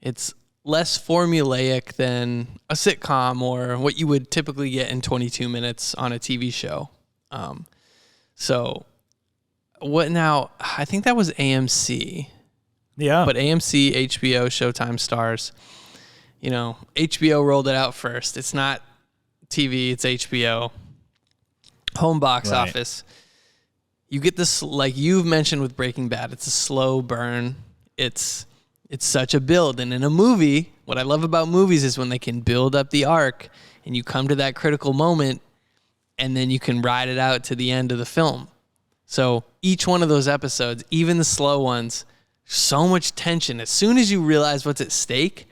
S2: It's less formulaic than a sitcom or what you would typically get in 22 minutes on a TV show. So what now? I think that was AMC.
S1: Yeah.
S2: But AMC, HBO, Showtime, Stars, HBO rolled it out first. It's not TV, it's HBO. Home box office. You get this, like you've mentioned with Breaking Bad, it's a slow burn. It's such a build. And in a movie, what I love about movies is when they can build up the arc and you come to that critical moment and then you can ride it out to the end of the film. So each one of those episodes, even the slow ones, so much tension. As soon as you realize what's at stake,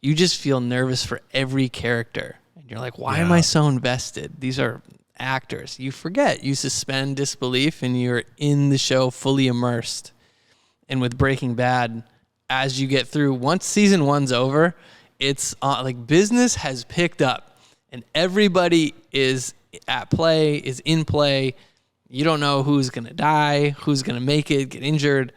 S2: you just feel nervous for every character. And you're like, why am I so invested? These are actors. You forget. You suspend disbelief and you're in the show fully immersed. And with Breaking Bad, as you get through, once season 1's over, it's like business has picked up and everybody is at play, is in play. You don't know who's going to die, who's going to make it, get injured.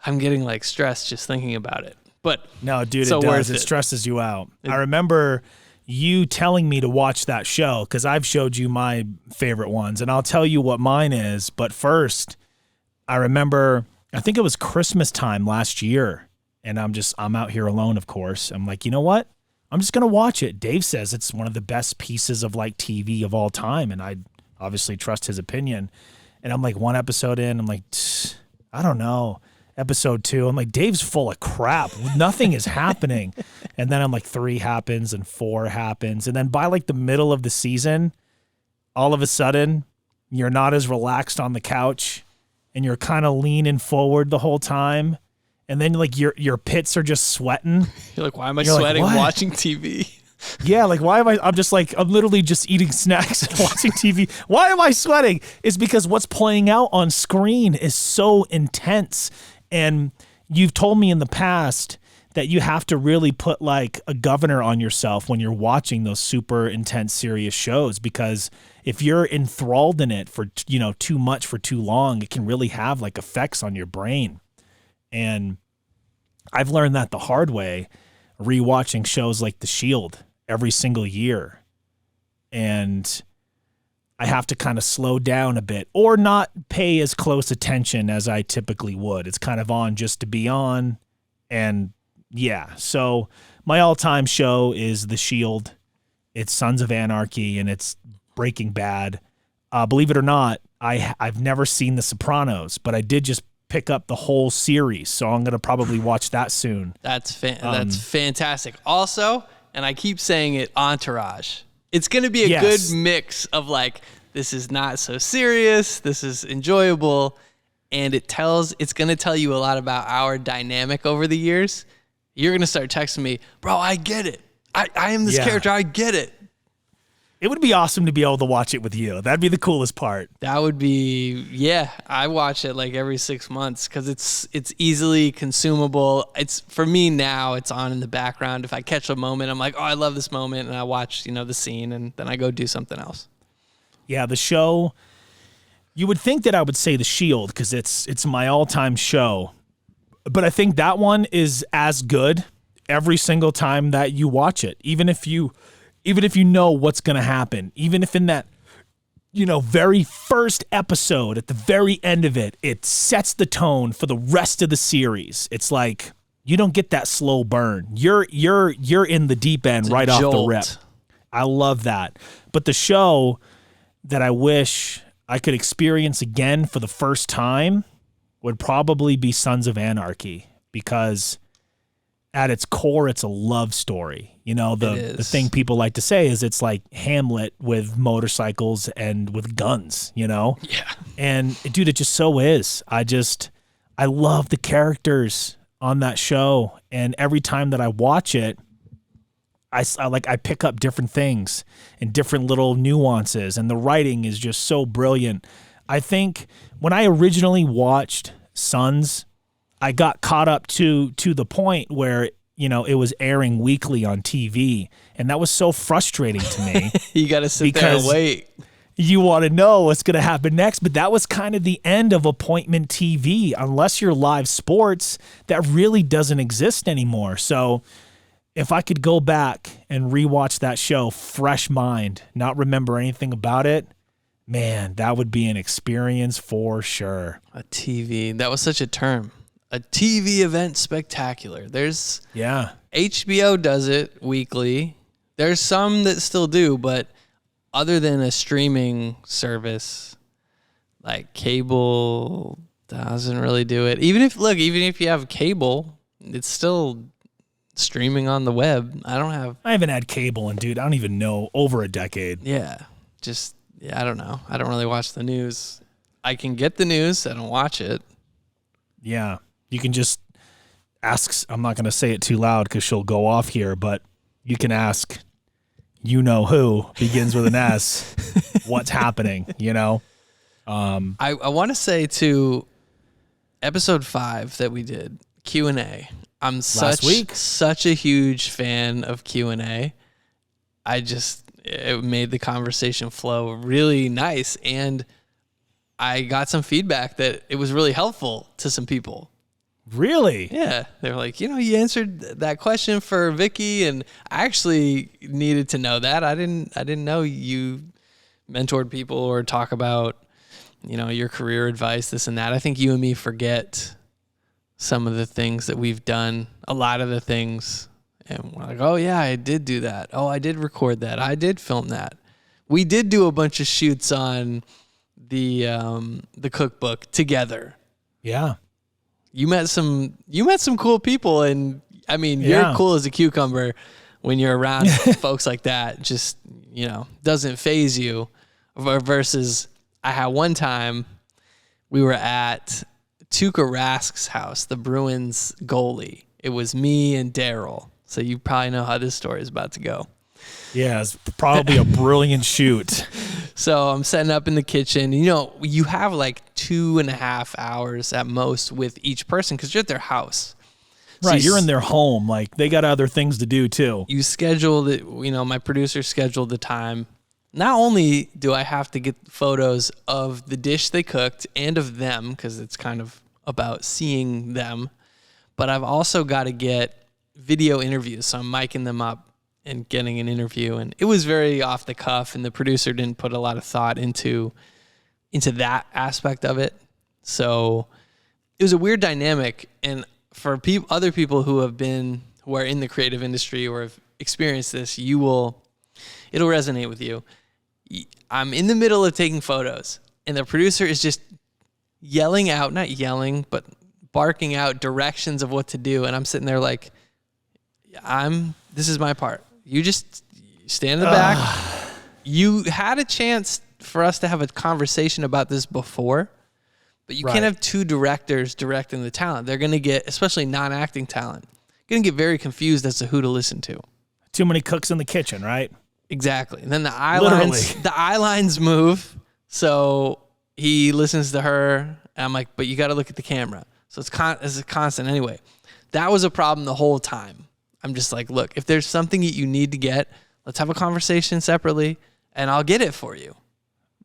S2: I'm getting like stressed just thinking about it. But
S1: no, dude,
S2: so
S1: it does.
S2: It
S1: stresses you out. I remember you telling me to watch that show because I've showed you my favorite ones, and I'll tell you what mine is. But first, I remember, I think it was Christmas time last year, and I'm out here alone, of course. I'm like, you know what? I'm just going to watch it. Dave says it's one of the best pieces of like TV of all time, and I obviously trust his opinion. And I'm like one episode in, I'm like, I don't know. Episode 2, I'm like, Dave's full of crap. Nothing is happening. And then I'm like, 3 happens and 4 happens. And then by like the middle of the season, all of a sudden, you're not as relaxed on the couch and you're kind of leaning forward the whole time. And then like your pits are just sweating.
S2: You're like, why am I sweating watching TV?
S1: Yeah, like why am I'm literally just eating snacks and watching TV. Why am I sweating? It's because what's playing out on screen is so intense. And you've told me in the past that you have to really put like a governor on yourself when you're watching those super intense, serious shows, because if you're enthralled in it for, too much for too long, it can really have like effects on your brain. And I've learned that the hard way, rewatching shows like The Shield every single year. And I have to kind of slow down a bit or not pay as close attention as I typically would. It's kind of on just to be on. And yeah, so my all-time show is The Shield. It's Sons of Anarchy and it's Breaking Bad. Believe it or not, I've never seen The Sopranos, but I did just pick up the whole series. So I'm going to probably watch that soon.
S2: That's fantastic. Also, and I keep saying it, Entourage. It's going to be a good mix of like, this is not so serious, this is enjoyable, and it's going to tell you a lot about our dynamic over the years. You're going to start texting me, bro, I get it. I am this character, I get it.
S1: It would be awesome to be able to watch it with you. That'd be the coolest part.
S2: That would be, I watch it like every 6 months because it's easily consumable. It's for me now, it's on in the background. If I catch a moment, I'm like, oh, I love this moment. And I watch, the scene and then I go do something else.
S1: Yeah, the show, you would think that I would say The Shield because it's my all-time show. But I think that one is as good every single time that you watch it. Even if you know what's going to happen, even if in that, very first episode at the very end of it, it sets the tone for the rest of the series. It's like you don't get that slow burn. You're in the deep end right off the rip. I love that. But the show that I wish I could experience again for the first time would probably be Sons of Anarchy, because at its core, it's a love story. The thing people like to say is it's like Hamlet with motorcycles and with guns, Yeah. And dude, it just so is. I love the characters on that show. And every time that I watch it, I pick up different things and different little nuances. And the writing is just so brilliant. I think when I originally watched Sons, I got caught up to the point where, it was airing weekly on TV. And that was so frustrating to me.
S2: You got to sit there and wait.
S1: you want to know what's going to happen next. But that was kind of the end of appointment TV. Unless you're live sports, that really doesn't exist anymore. So if I could go back and rewatch that show, fresh mind, not remember anything about it, man, that would be an experience for sure.
S2: A TV. That was such a term. A TV event spectacular. There's HBO does it weekly. There's some that still do, but other than a streaming service, like cable doesn't really do it. Even if you have cable, it's still streaming on the web. I
S1: haven't had cable in, I don't even know, over a decade.
S2: Yeah. I don't know. I don't really watch the news. I can get the news. I don't watch it.
S1: Yeah. You can just ask, I'm not going to say it too loud because she'll go off here, but you can ask, you know who, begins with an S, what's happening, you know?
S2: I want to say to episode 5 that we did, Q&A. I'm such a huge fan of Q&A. It made the conversation flow really nice, and I got some feedback that it was really helpful to some people.
S1: Really?
S2: Yeah. They're like, you answered that question for Vicky, and I actually needed to know that. I didn't know you mentored people or talk about, your career advice, this and that. I think you and me forget some of the things that we've done, a lot of the things, and we're like, oh yeah, I did do that. Oh, I did record that. I did film that. We did do a bunch of shoots on the cookbook together.
S1: Yeah.
S2: You met some cool people, and I mean, you're cool as a cucumber when you're around folks like that. Just, doesn't faze you. Versus, I had one time we were at Tuukka Rask's house, the Bruins goalie. It was me and Daryl. So you probably know how this story is about to go.
S1: Yeah, it's probably a brilliant shoot.
S2: So I'm setting up in the kitchen. You have like 2.5 hours at most with each person because you're at their house.
S1: Right, you're in their home. Like, they got other things to do too.
S2: You scheduled it, my producer scheduled the time. Not only do I have to get photos of the dish they cooked and of them, because it's kind of about seeing them, but I've also got to get video interviews. So I'm micing them up and getting an interview. And it was very off the cuff, and the producer didn't put a lot of thought into that aspect of it. So it was a weird dynamic. And for other people who are in the creative industry or have experienced this, it'll resonate with you. I'm in the middle of taking photos, and the producer is just yelling out, not yelling, but barking out directions of what to do. And I'm sitting there like, this is my part. You just stand in the back. You had a chance for us to have a conversation about this before, but you can't have two directors directing the talent. They're going to get, especially non-acting talent, going to get very confused as to who to listen to.
S1: Too many cooks in the kitchen, right?
S2: Exactly. And then the eye lines move. So he listens to her, and I'm like, but you got to look at the camera. So it's a constant anyway. That was a problem the whole time. I'm just like, look, if there's something that you need to get, let's have a conversation separately, and I'll get it for you.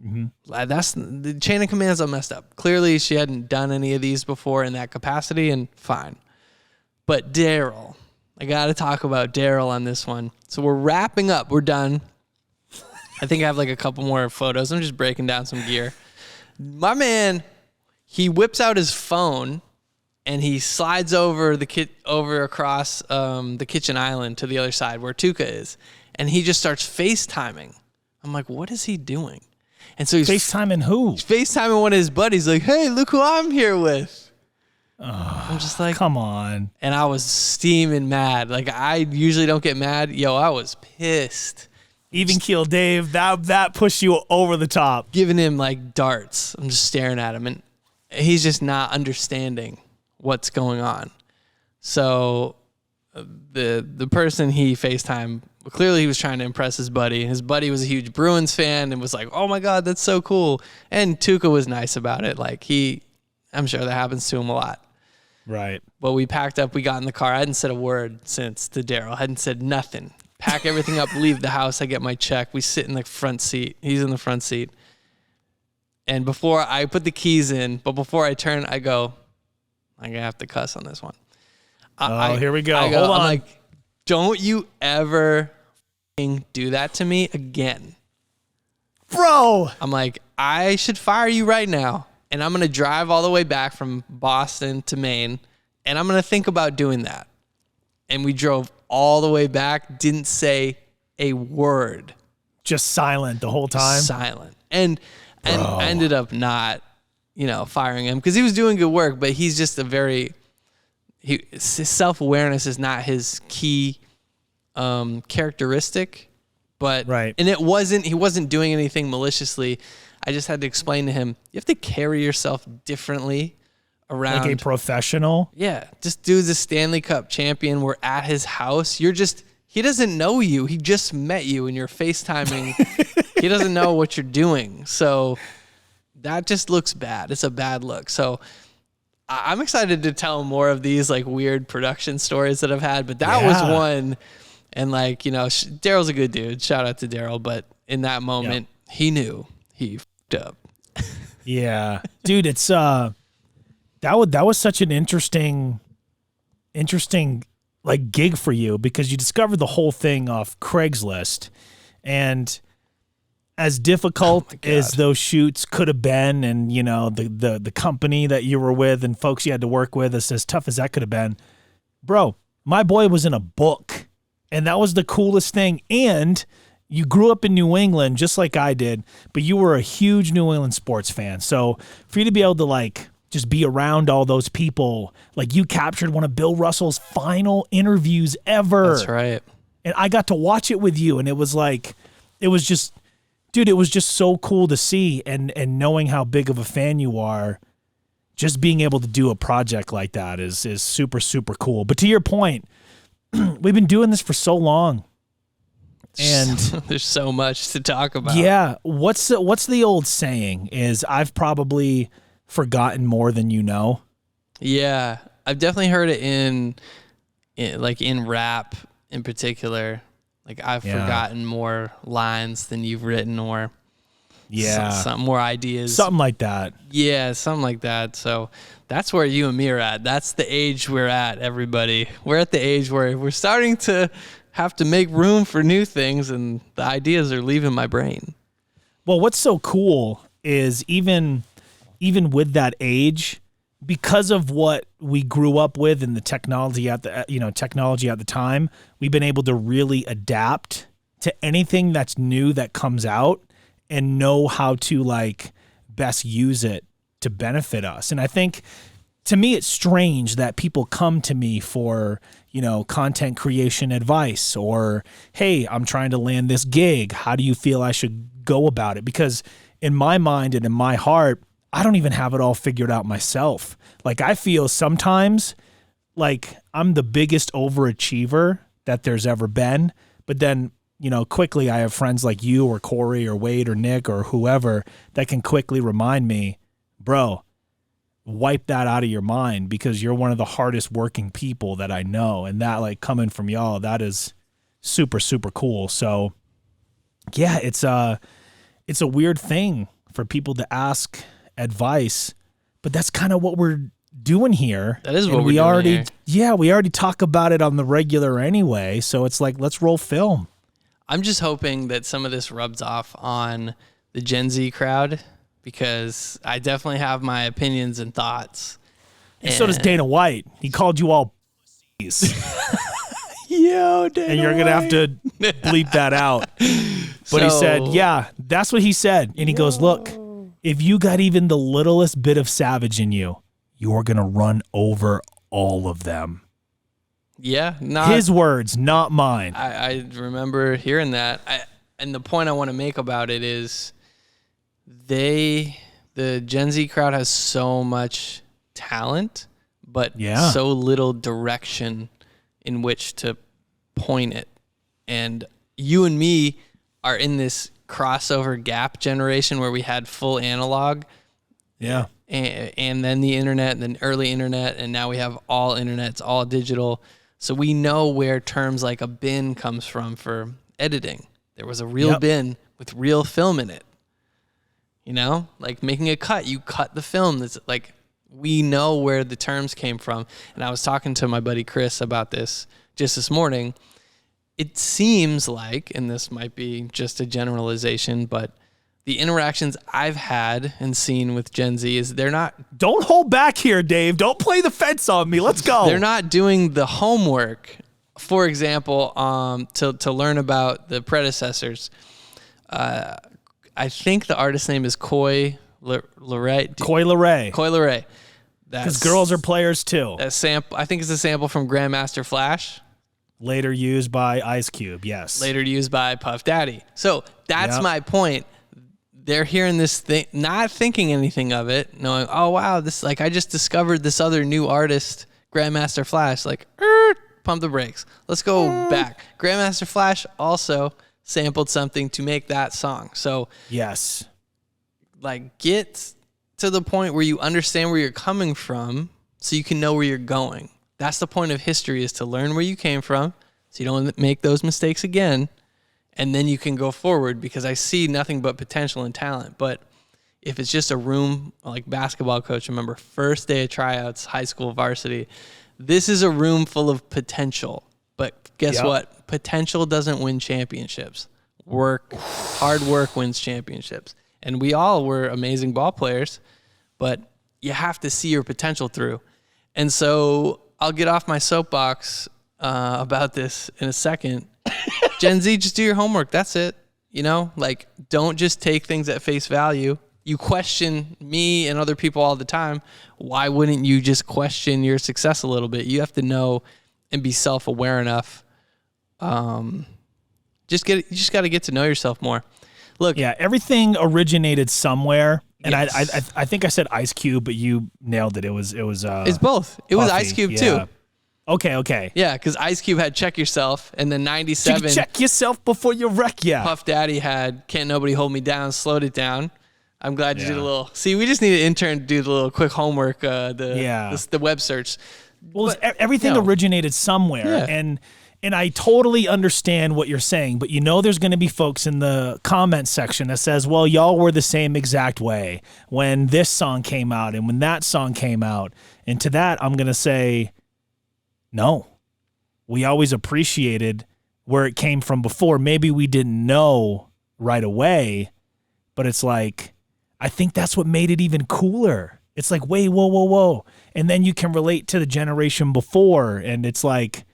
S2: Mm-hmm. That's the chain of commands. I messed up. Clearly, she hadn't done any of these before in that capacity, and fine. But Daryl, I got to talk about Daryl on this one. So we're wrapping up. We're done. I think I have like a couple more photos. I'm just breaking down some gear. My man, he whips out his phone, and he slides over across the kitchen island to the other side where Tuukka is, and he just starts FaceTiming. I'm like, what is he doing? And so he's
S1: FaceTiming who?
S2: He's FaceTiming one of his buddies. Like, hey, look who I'm here with. I'm just like,
S1: come on.
S2: And I was steaming mad. Like, I usually don't get mad. I was pissed.
S1: Even keel Dave, that pushed you over the top.
S2: Giving him like darts. I'm just staring at him, and he's just not understanding what's going on. So the person he FaceTimed, clearly he was trying to impress his buddy. His buddy was a huge Bruins fan and was like, oh my God, that's so cool. And Tuukka was nice about it. Like, I'm sure that happens to him a lot.
S1: Right.
S2: But we packed up, we got in the car. I hadn't said a word since to Daryl. I hadn't said nothing. Pack everything up, leave the house. I get my check. We sit in the front seat. He's in the front seat. And before I put the keys in, but before I turn, I go, I'm going to have to cuss on this one.
S1: Here we go. Hold on.
S2: I'm like, don't you ever do that to me again.
S1: Bro.
S2: I'm like, I should fire you right now. And I'm going to drive all the way back from Boston to Maine. And I'm going to think about doing that. And we drove all the way back, didn't say a word.
S1: Just silent the whole time?
S2: Silent. And I ended up not, firing him because he was doing good work, but he's just his self-awareness is not his key characteristic. But
S1: right.
S2: And he wasn't doing anything maliciously. I just had to explain to him, you have to carry yourself differently around.
S1: Like a professional?
S2: Yeah. This dude's a Stanley Cup champion. We're at his house. He doesn't know you. He just met you and you're FaceTiming. He doesn't know what you're doing. So that just looks bad. It's a bad look. So I'm excited to tell more of these like weird production stories that I've had, but that was one. And like, Daryl's a good dude. Shout out to Daryl. But in that moment, he knew he f***ed up.
S1: Yeah, dude, it's that was such an interesting like gig for you because you discovered the whole thing off Craigslist, and as difficult as those shoots could have been, and the company that you were with and folks you had to work with, as tough as that could have been, bro, my boy was in a book, and that was the coolest thing. And you grew up in New England just like I did, but you were a huge New England sports fan. So for you to be able to like just be around all those people, like you captured one of Bill Russell's final interviews ever.
S2: That's right.
S1: And I got to watch it with you, and it was just so cool to see, and knowing how big of a fan you are, just being able to do a project like that is super, super cool. But to your point, we've been doing this for so long. And
S2: there's so much to talk about.
S1: Yeah. What's the old saying is I've probably forgotten more than you know.
S2: Yeah. I've definitely heard it in rap in particular. Like I've forgotten more lines than you've written, or some more ideas.
S1: Something like that.
S2: Yeah, something like that. So that's where you and me are at. That's the age we're at, everybody. We're at the age where we're starting to have to make room for new things, and the ideas are leaving my brain.
S1: Well, what's so cool is even with that age, because of what we grew up with and the technology at the time, we've been able to really adapt to anything that's new that comes out and know how to like best use it to benefit us. And I think, to me, it's strange that people come to me for, content creation advice, or, hey, I'm trying to land this gig. How do you feel I should go about it? Because in my mind and in my heart, I don't even have it all figured out myself. Like I feel sometimes like I'm the biggest overachiever that there's ever been. But then, quickly I have friends like you or Corey or Wade or Nick or whoever that can quickly remind me, bro, wipe that out of your mind because you're one of the hardest working people that I know. And that, like, coming from y'all, that is super, super cool. So yeah, it's a weird thing for people to ask advice, but that's kind of what we're doing here.
S2: That is what we're doing here.
S1: Yeah, we already talk about it on the regular anyway. So it's like, let's roll film.
S2: I'm just hoping that some of this rubs off on the Gen Z crowd, because I definitely have my opinions and thoughts.
S1: And so does Dana White. He called you all pussies.
S2: Yo, Dana
S1: And you're going to have to bleep that out. But he said, yeah, that's what he said. And he goes, look, if you got even the littlest bit of savage in you, you're going to run over all of them.
S2: Yeah.
S1: His words, not mine.
S2: I remember hearing that. And the point I want to make about it is the Gen Z crowd has so much talent, but so little direction in which to point it. And you and me are in this crossover gap generation where we had full analog.
S1: Yeah.
S2: And then the internet, and then early internet, and now we have all internet, it's all digital. So we know where terms like a bin comes from for editing. There was a real bin with real film in it. You know, like making a cut, you cut the film. That's like, we know where the terms came from. And I was talking to my buddy Chris about this just this morning. It seems like, and this might be just a generalization, but the interactions I've had and seen with Gen Z is they're not...
S1: Don't hold back here, Dave. Don't play the fence on me. Let's go.
S2: They're not doing the homework. For example, to learn about the predecessors. I think the artist name is Coy Leray.
S1: Coy Leray.
S2: Coy Leray.
S1: Because girls are players too.
S2: A sample. I think it's a sample from Grandmaster Flash.
S1: Later used by Ice Cube, yes.
S2: Later used by Puff Daddy. So that's my point. They're hearing this thing, not thinking anything of it, knowing, oh wow, this, like, I just discovered this other new artist, Grandmaster Flash. Like, pump the brakes. Let's go back. Grandmaster Flash also sampled something to make that song. So
S1: yes,
S2: like, get to the point where you understand where you're coming from so you can know where you're going. That's the point of history, is to learn where you came from so you don't make those mistakes again, and then you can go forward, because I see nothing but potential and talent. But if it's just a room, like basketball coach, remember, first day of tryouts, high school varsity, this is a room full of potential. But guess what? Potential doesn't win championships. Hard work wins championships. And we all were amazing ball players, but you have to see your potential through. And so I'll get off my soapbox about this in a second. Gen Z, just do your homework. That's it. You know, like, don't just take things at face value. You question me and other people all the time. Why wouldn't you just question your success a little bit? You have to know and be self-aware enough. You just got to get to know yourself more. Look,
S1: everything originated somewhere, and
S2: yes.
S1: I think I said Ice Cube, but you nailed it. It's
S2: both. It was Ice Cube too.
S1: Okay.
S2: Yeah, because Ice Cube had Check Yourself, and then 97.
S1: Check yourself before you wreck. Yeah.
S2: Puff Daddy had Can't Nobody Hold Me Down, Slowed It Down. I'm glad you did a little. See, we just need an intern to do the little quick homework. The web search.
S1: Well, everything originated somewhere, and I totally understand what you're saying, but there's going to be folks in the comment section that says, well, y'all were the same exact way when this song came out and when that song came out. And to that, I'm going to say, no. We always appreciated where it came from before. Maybe we didn't know right away, but it's like, I think that's what made it even cooler. It's like, wait, whoa. And then you can relate to the generation before, and it's like,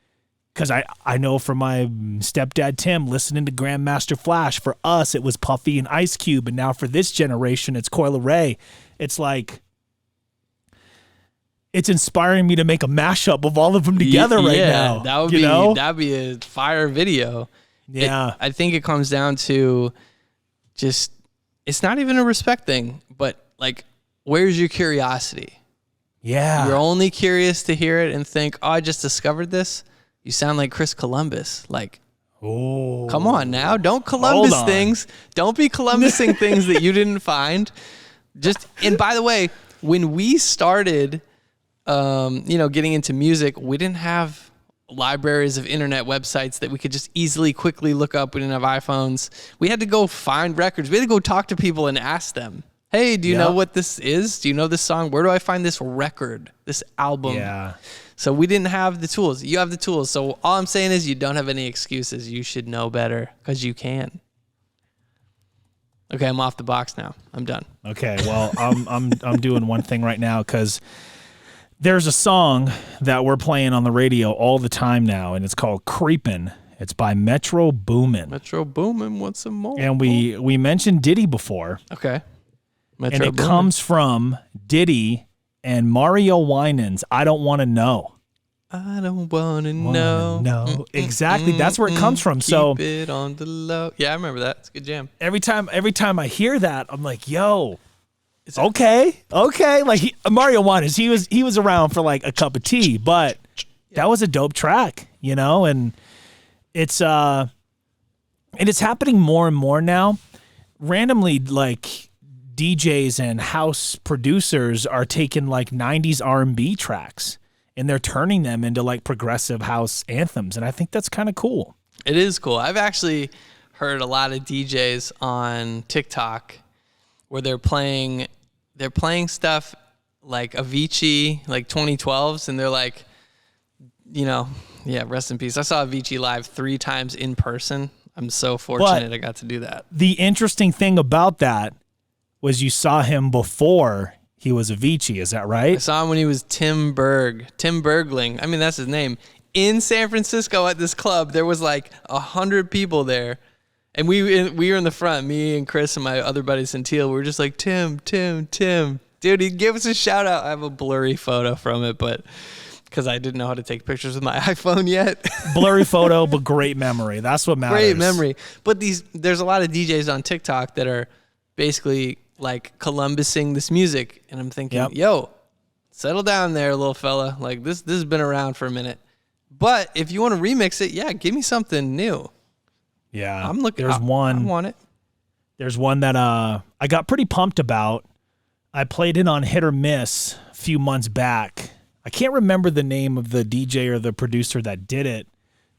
S1: because I know from my stepdad, Tim, listening to Grandmaster Flash, for us, it was Puffy and Ice Cube. And now for this generation, it's Coy Leray. It's like, it's inspiring me to make a mashup of all of them together right now.
S2: That'd be a fire video.
S1: Yeah.
S2: I think it comes down to just, it's not even a respect thing, but like, where's your curiosity?
S1: Yeah.
S2: You're only curious to hear it and think, oh, I just discovered this. You sound like Chris Columbus. Like, come on now. Don't Columbus things. Don't be Columbusing things that you didn't find. And by the way, when we started, getting into music, we didn't have libraries of internet websites that we could just easily, quickly look up. We didn't have iPhones. We had to go find records. We had to go talk to people and ask them, hey, do you know what this is? Do you know this song? Where do I find this record, this album?
S1: Yeah.
S2: So we didn't have the tools. You have the tools. So all I'm saying is you don't have any excuses. You should know better, because you can. Okay, I'm off the box now. I'm done.
S1: Okay, well, I'm doing one thing right now, because there's a song that we're playing on the radio all the time now, and it's called Creepin'. It's by Metro Boomin.
S2: Metro Boomin, what's some more?
S1: And we mentioned Diddy before.
S2: Okay.
S1: And it comes from Diddy and Mario Winans, I Don't Want to Know.
S2: I don't want to know.
S1: No, exactly. That's where it comes from. So
S2: keep it on the low. Yeah, I remember that. It's a good jam.
S1: Every time I hear that, I'm like, yo, it's okay. Like Mario Winans, he was around for like a cup of tea, but that was a dope track, and it's happening more and more now. Randomly, like, DJs and house producers are taking like 90s R&B tracks and they're turning them into like progressive house anthems. And I think that's kind of cool.
S2: It is cool. I've actually heard a lot of DJs on TikTok where they're playing stuff like Avicii, like 2012s, and they're like, rest in peace. I saw Avicii live 3 times in person. I'm so fortunate I got to do that.
S1: The interesting thing about that was you saw him before he was Avicii. Is that right?
S2: I saw him when he was Tim Bergling. I mean, that's his name. In San Francisco at this club, there was like 100 people there. And we were in the front, me and Chris and my other buddy Centil. We were just like, Tim. Dude, he gave us a shout out. I have a blurry photo from it, but because I didn't know how to take pictures with my iPhone yet.
S1: Blurry photo, but great memory. That's what matters.
S2: Great memory. But there's a lot of DJs on TikTok that are basically like Columbusing this music. And I'm thinking, yo, settle down there, little fella. Like this has been around for a minute. But if you want to remix it, give me something new.
S1: Yeah.
S2: I'm looking.
S1: There's one.
S2: I want it.
S1: There's one that I got pretty pumped about. I played it on Hit or Miss a few months back. I can't remember the name of the DJ or the producer that did it,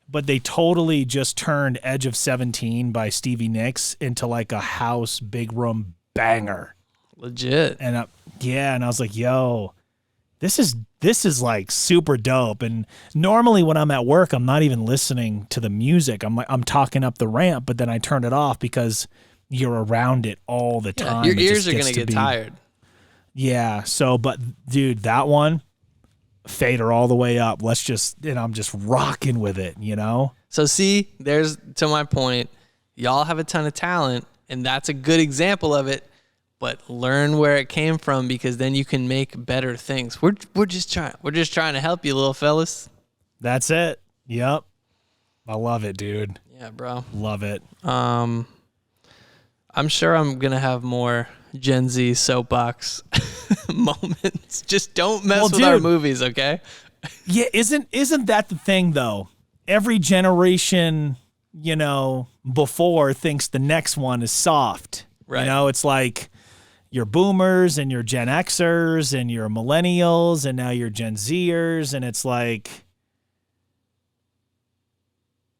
S1: but they totally just turned Edge of 17 by Stevie Nicks into like a house big room banger.
S2: Legit.
S1: And I was like, yo, this is like super dope. And normally when I'm at work, I'm not even listening to the music. I'm talking up the ramp, but then I turn it off because you're around it all the time.
S2: Your ears are going to get tired.
S1: Yeah. So, but dude, that one, fader all the way up. I'm just rocking with it,
S2: So see, there's to my point. Y'all have a ton of talent, and that's a good example of it. But learn where it came from, because then you can make better things. We're just trying to help you, little fellas.
S1: That's it. Yep. I love it, dude.
S2: Yeah, bro.
S1: Love it.
S2: I'm sure I'm gonna have more Gen Z soapbox moments. Just don't mess with our movies, okay?
S1: Yeah, isn't that the thing though? Every generation, before thinks the next one is soft.
S2: Right.
S1: It's like your boomers and your Gen Xers and your millennials and now your Gen Zers, and it's like,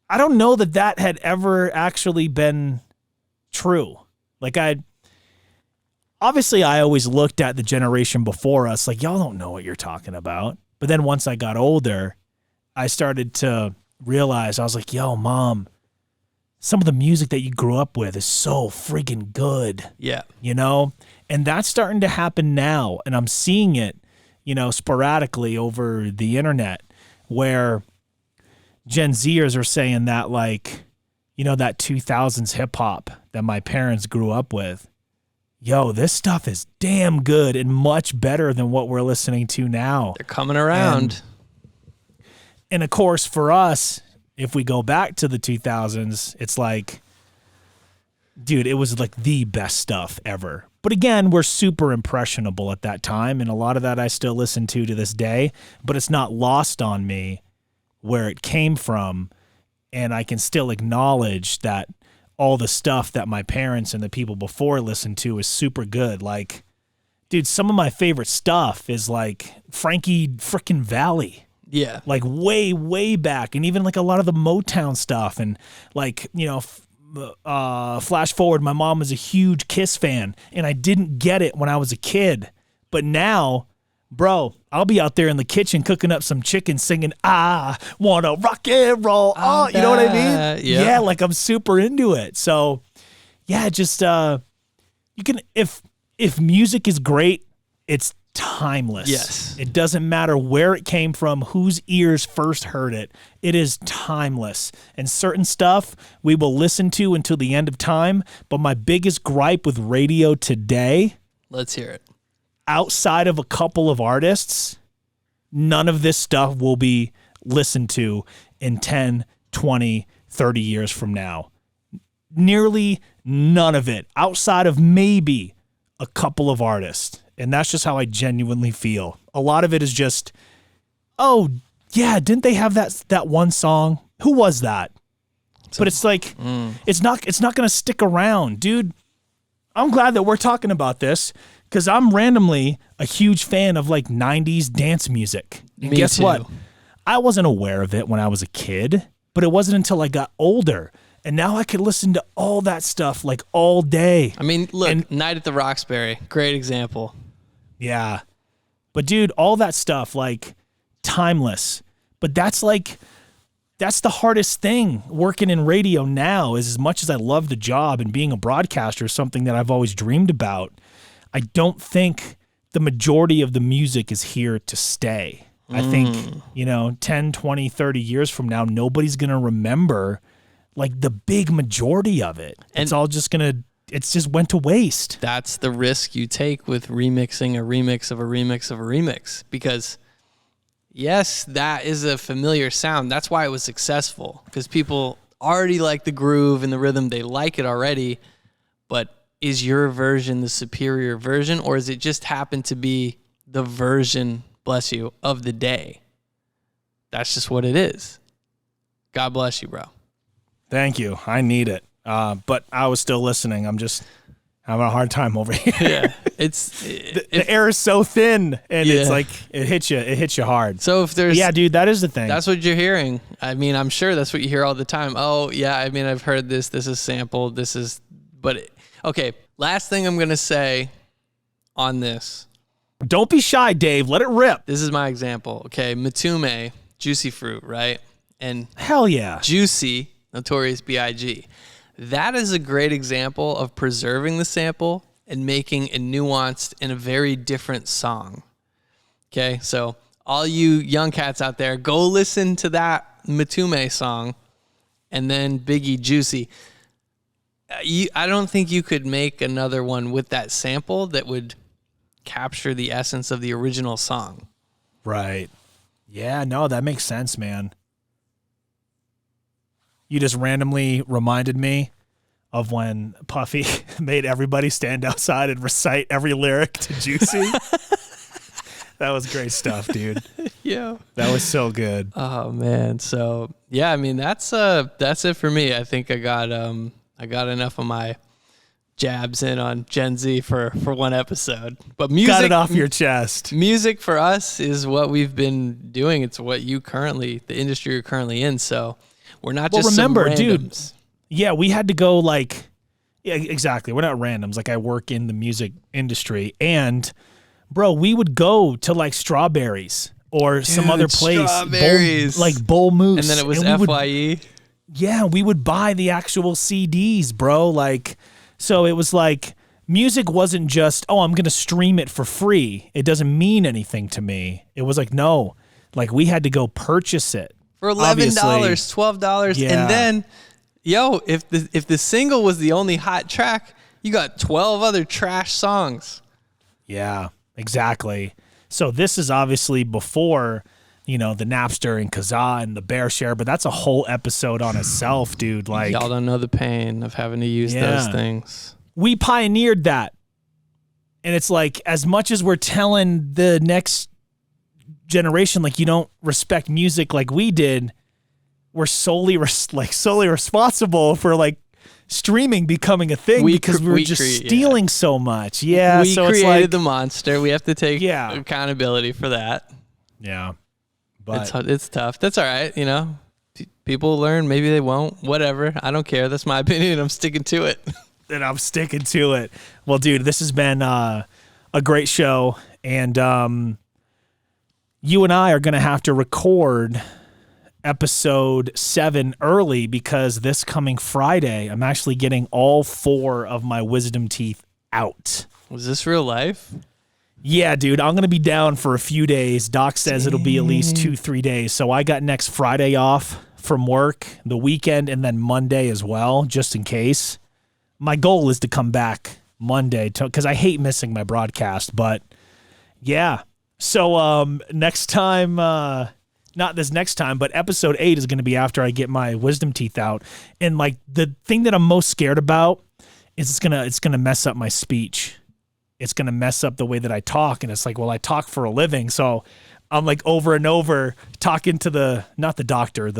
S1: I don't know that had ever actually been true. Like obviously I always looked at the generation before us like, y'all don't know what you're talking about. But then once I got older, I started to realize, I was like, yo, Mom, some of the music that you grew up with is so freaking good.
S2: Yeah.
S1: And that's starting to happen now. And I'm seeing it, sporadically over the internet, where Gen Zers are saying that, like, that 2000s hip hop that my parents grew up with. Yo, this stuff is damn good and much better than what we're listening to now.
S2: They're coming around.
S1: And of course, for us, if we go back to the 2000s, it's like, dude, it was like the best stuff ever. But again, we're super impressionable at that time, and a lot of that I still listen to this day, but it's not lost on me where it came from, and I can still acknowledge that all the stuff that my parents and the people before listened to is super good. Like, dude, some of my favorite stuff is like Frankie frickin' Valli.
S2: Yeah.
S1: Like way, way back. And even like a lot of the Motown stuff. And like, flash forward, my mom was a huge Kiss fan, and I didn't get it when I was a kid. But now, bro, I'll be out there in the kitchen cooking up some chicken singing, I wanna rock and roll. Oh, you know what I mean? Yeah, like I'm super into it. So yeah, just you can, if music is great, it's timeless.
S2: Yes.
S1: It doesn't matter where it came from, whose ears first heard it. It is timeless. And certain stuff we will listen to until the end of time. But my biggest gripe with radio today,
S2: let's hear it.
S1: Outside of a couple of artists, none of this stuff will be listened to in 10, 20, 30 years from now. Nearly none of it, outside of maybe a couple of artists. And that's just how I genuinely feel. A lot of it is just, oh, yeah, didn't they have that one song? Who was that? But it's like, it's not going to stick around. Dude, I'm glad that we're talking about this, because I'm randomly a huge fan of like 90s dance music. And guess what? I wasn't aware of it when I was a kid, but it wasn't until I got older And now I could listen to all that stuff like all day.
S2: I mean, look, Night at the Roxbury, great example.
S1: Yeah. But dude, all that stuff, like timeless. But that's the hardest thing working in radio now, is as much as I love the job and being a broadcaster is something that I've always dreamed about. I don't think the majority of the music is here to stay. I think, 10, 20, 30 years from now, nobody's going to remember like the big majority of it. And it's all just it's just went to waste.
S2: That's the risk you take with remixing a remix of a remix of a remix, because yes, that is a familiar sound. That's why it was successful, because people already like the groove and the rhythm. They like it already. But is your version the superior version, or is it just happen to be the version, bless you, of the day? That's just what it is. God bless you, bro.
S1: Thank you. I need it. But I was still listening. I'm just having a hard time over here.
S2: Yeah,
S1: the air is so thin, and it's like it hits you hard.
S2: So if there's
S1: dude, that is the thing.
S2: That's what you're hearing. I mean, I'm sure that's what you hear all the time. Oh yeah, I mean, I've heard this. This is sampled. Okay. Last thing I'm gonna say on this.
S1: Don't be shy, Dave. Let it rip.
S2: This is my example. Okay, Matume, Juicy Fruit, right? And
S1: hell yeah,
S2: Juicy, Notorious B.I.G. That is a great example of preserving the sample and making a nuanced and a very different song. Okay, so all you young cats out there, go listen to that Matume song and then Biggie Juicy. I don't think you could make another one with that sample that would capture the essence of the original song.
S1: Right. Yeah, no, that makes sense, man. You just randomly reminded me of when Puffy made everybody stand outside and recite every lyric to Juicy. That was great stuff, dude.
S2: Yeah.
S1: That was so good.
S2: Oh man. So yeah, I mean that's it for me. I think I got enough of my jabs in on Gen Z for one episode. But music,
S1: got it off your chest.
S2: Music for us is what we've been doing. It's what the industry you're currently in. So we're not just
S1: remember,
S2: some randoms.
S1: Dude, yeah, we had to go exactly. We're not randoms. Like I work in the music industry, and bro, we would go to like Strawberries or some other place, Bull Moose,
S2: and then it was FYE.
S1: We would buy the actual CDs, bro. Like, so it was like music wasn't just, I'm going to stream it for free. It doesn't mean anything to me. It was like, no, like we had to go purchase it.
S2: For $11, $12, and then, if the single was the only hot track, you got 12 other trash songs.
S1: Yeah, exactly. So this is obviously before, the Napster and Kazaa and the Bear Share, but that's a whole episode on itself, dude. Like,
S2: y'all don't know the pain of having to use those things.
S1: We pioneered that, and it's like as much as we're telling the next generation like you don't respect music like we did, we're solely responsible for like streaming becoming a thing because we were just stealing so much. Yeah,
S2: we
S1: so
S2: created the monster. We have to take accountability for that.
S1: Yeah, but
S2: it's tough. That's all right. People learn. Maybe they won't. Whatever. I don't care. That's my opinion. I'm sticking to it.
S1: And I'm sticking to it. Well, dude, this has been a great show, and you and I are going to have to record episode 7 early because this coming Friday, I'm actually getting all 4 of my wisdom teeth out.
S2: Was this real life?
S1: Yeah, dude, I'm going to be down for a few days. Doc says it'll be at least 2-3 days. So I got next Friday off from work, the weekend, and then Monday as well, just in case. My goal is to come back Monday because I hate missing my broadcast, but yeah. So next time, not this next time, but episode 8 is going to be after I get my wisdom teeth out. And like the thing that I'm most scared about is it's gonna mess up my speech. It's gonna mess up the way that I talk. And it's like, well, I talk for a living, so I'm like over and over talking to not the doctor,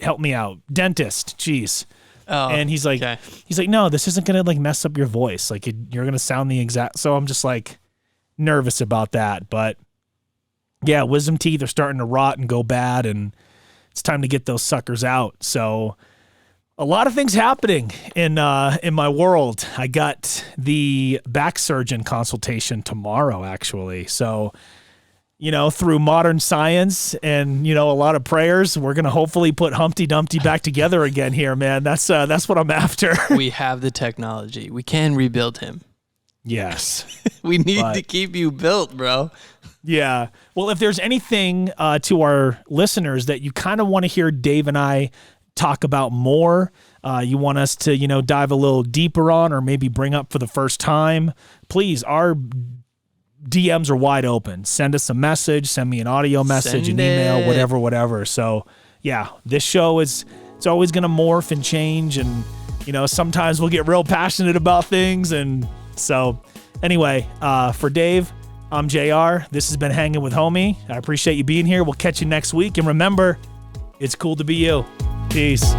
S1: help me out, dentist. Jeez.
S2: Oh,
S1: and he's like, no, this isn't gonna like mess up your voice. Like you're gonna sound the exact. So I'm just like nervous about that. But yeah, wisdom teeth are starting to rot and go bad, and it's time to get those suckers out. So a lot of things happening in my world. I got the back surgeon consultation tomorrow, actually. So, through modern science and, a lot of prayers, we're going to hopefully put Humpty Dumpty back together again here, man. That's what I'm after.
S2: We have the technology. We can rebuild him.
S1: Yes.
S2: We need to keep you built, bro.
S1: Yeah. Well, if there's anything to our listeners that you kind of want to hear Dave and I talk about more, you want us to, dive a little deeper on or maybe bring up for the first time, please, our DMs are wide open. Send us a message, send me an audio message, an email, whatever. So yeah, this show it's always going to morph and change. And, sometimes we'll get real passionate about things. And so anyway, for Dave, I'm JR. This has been Hanging with Homie. I appreciate you being here. We'll catch you next week. And remember, it's cool to be you. Peace.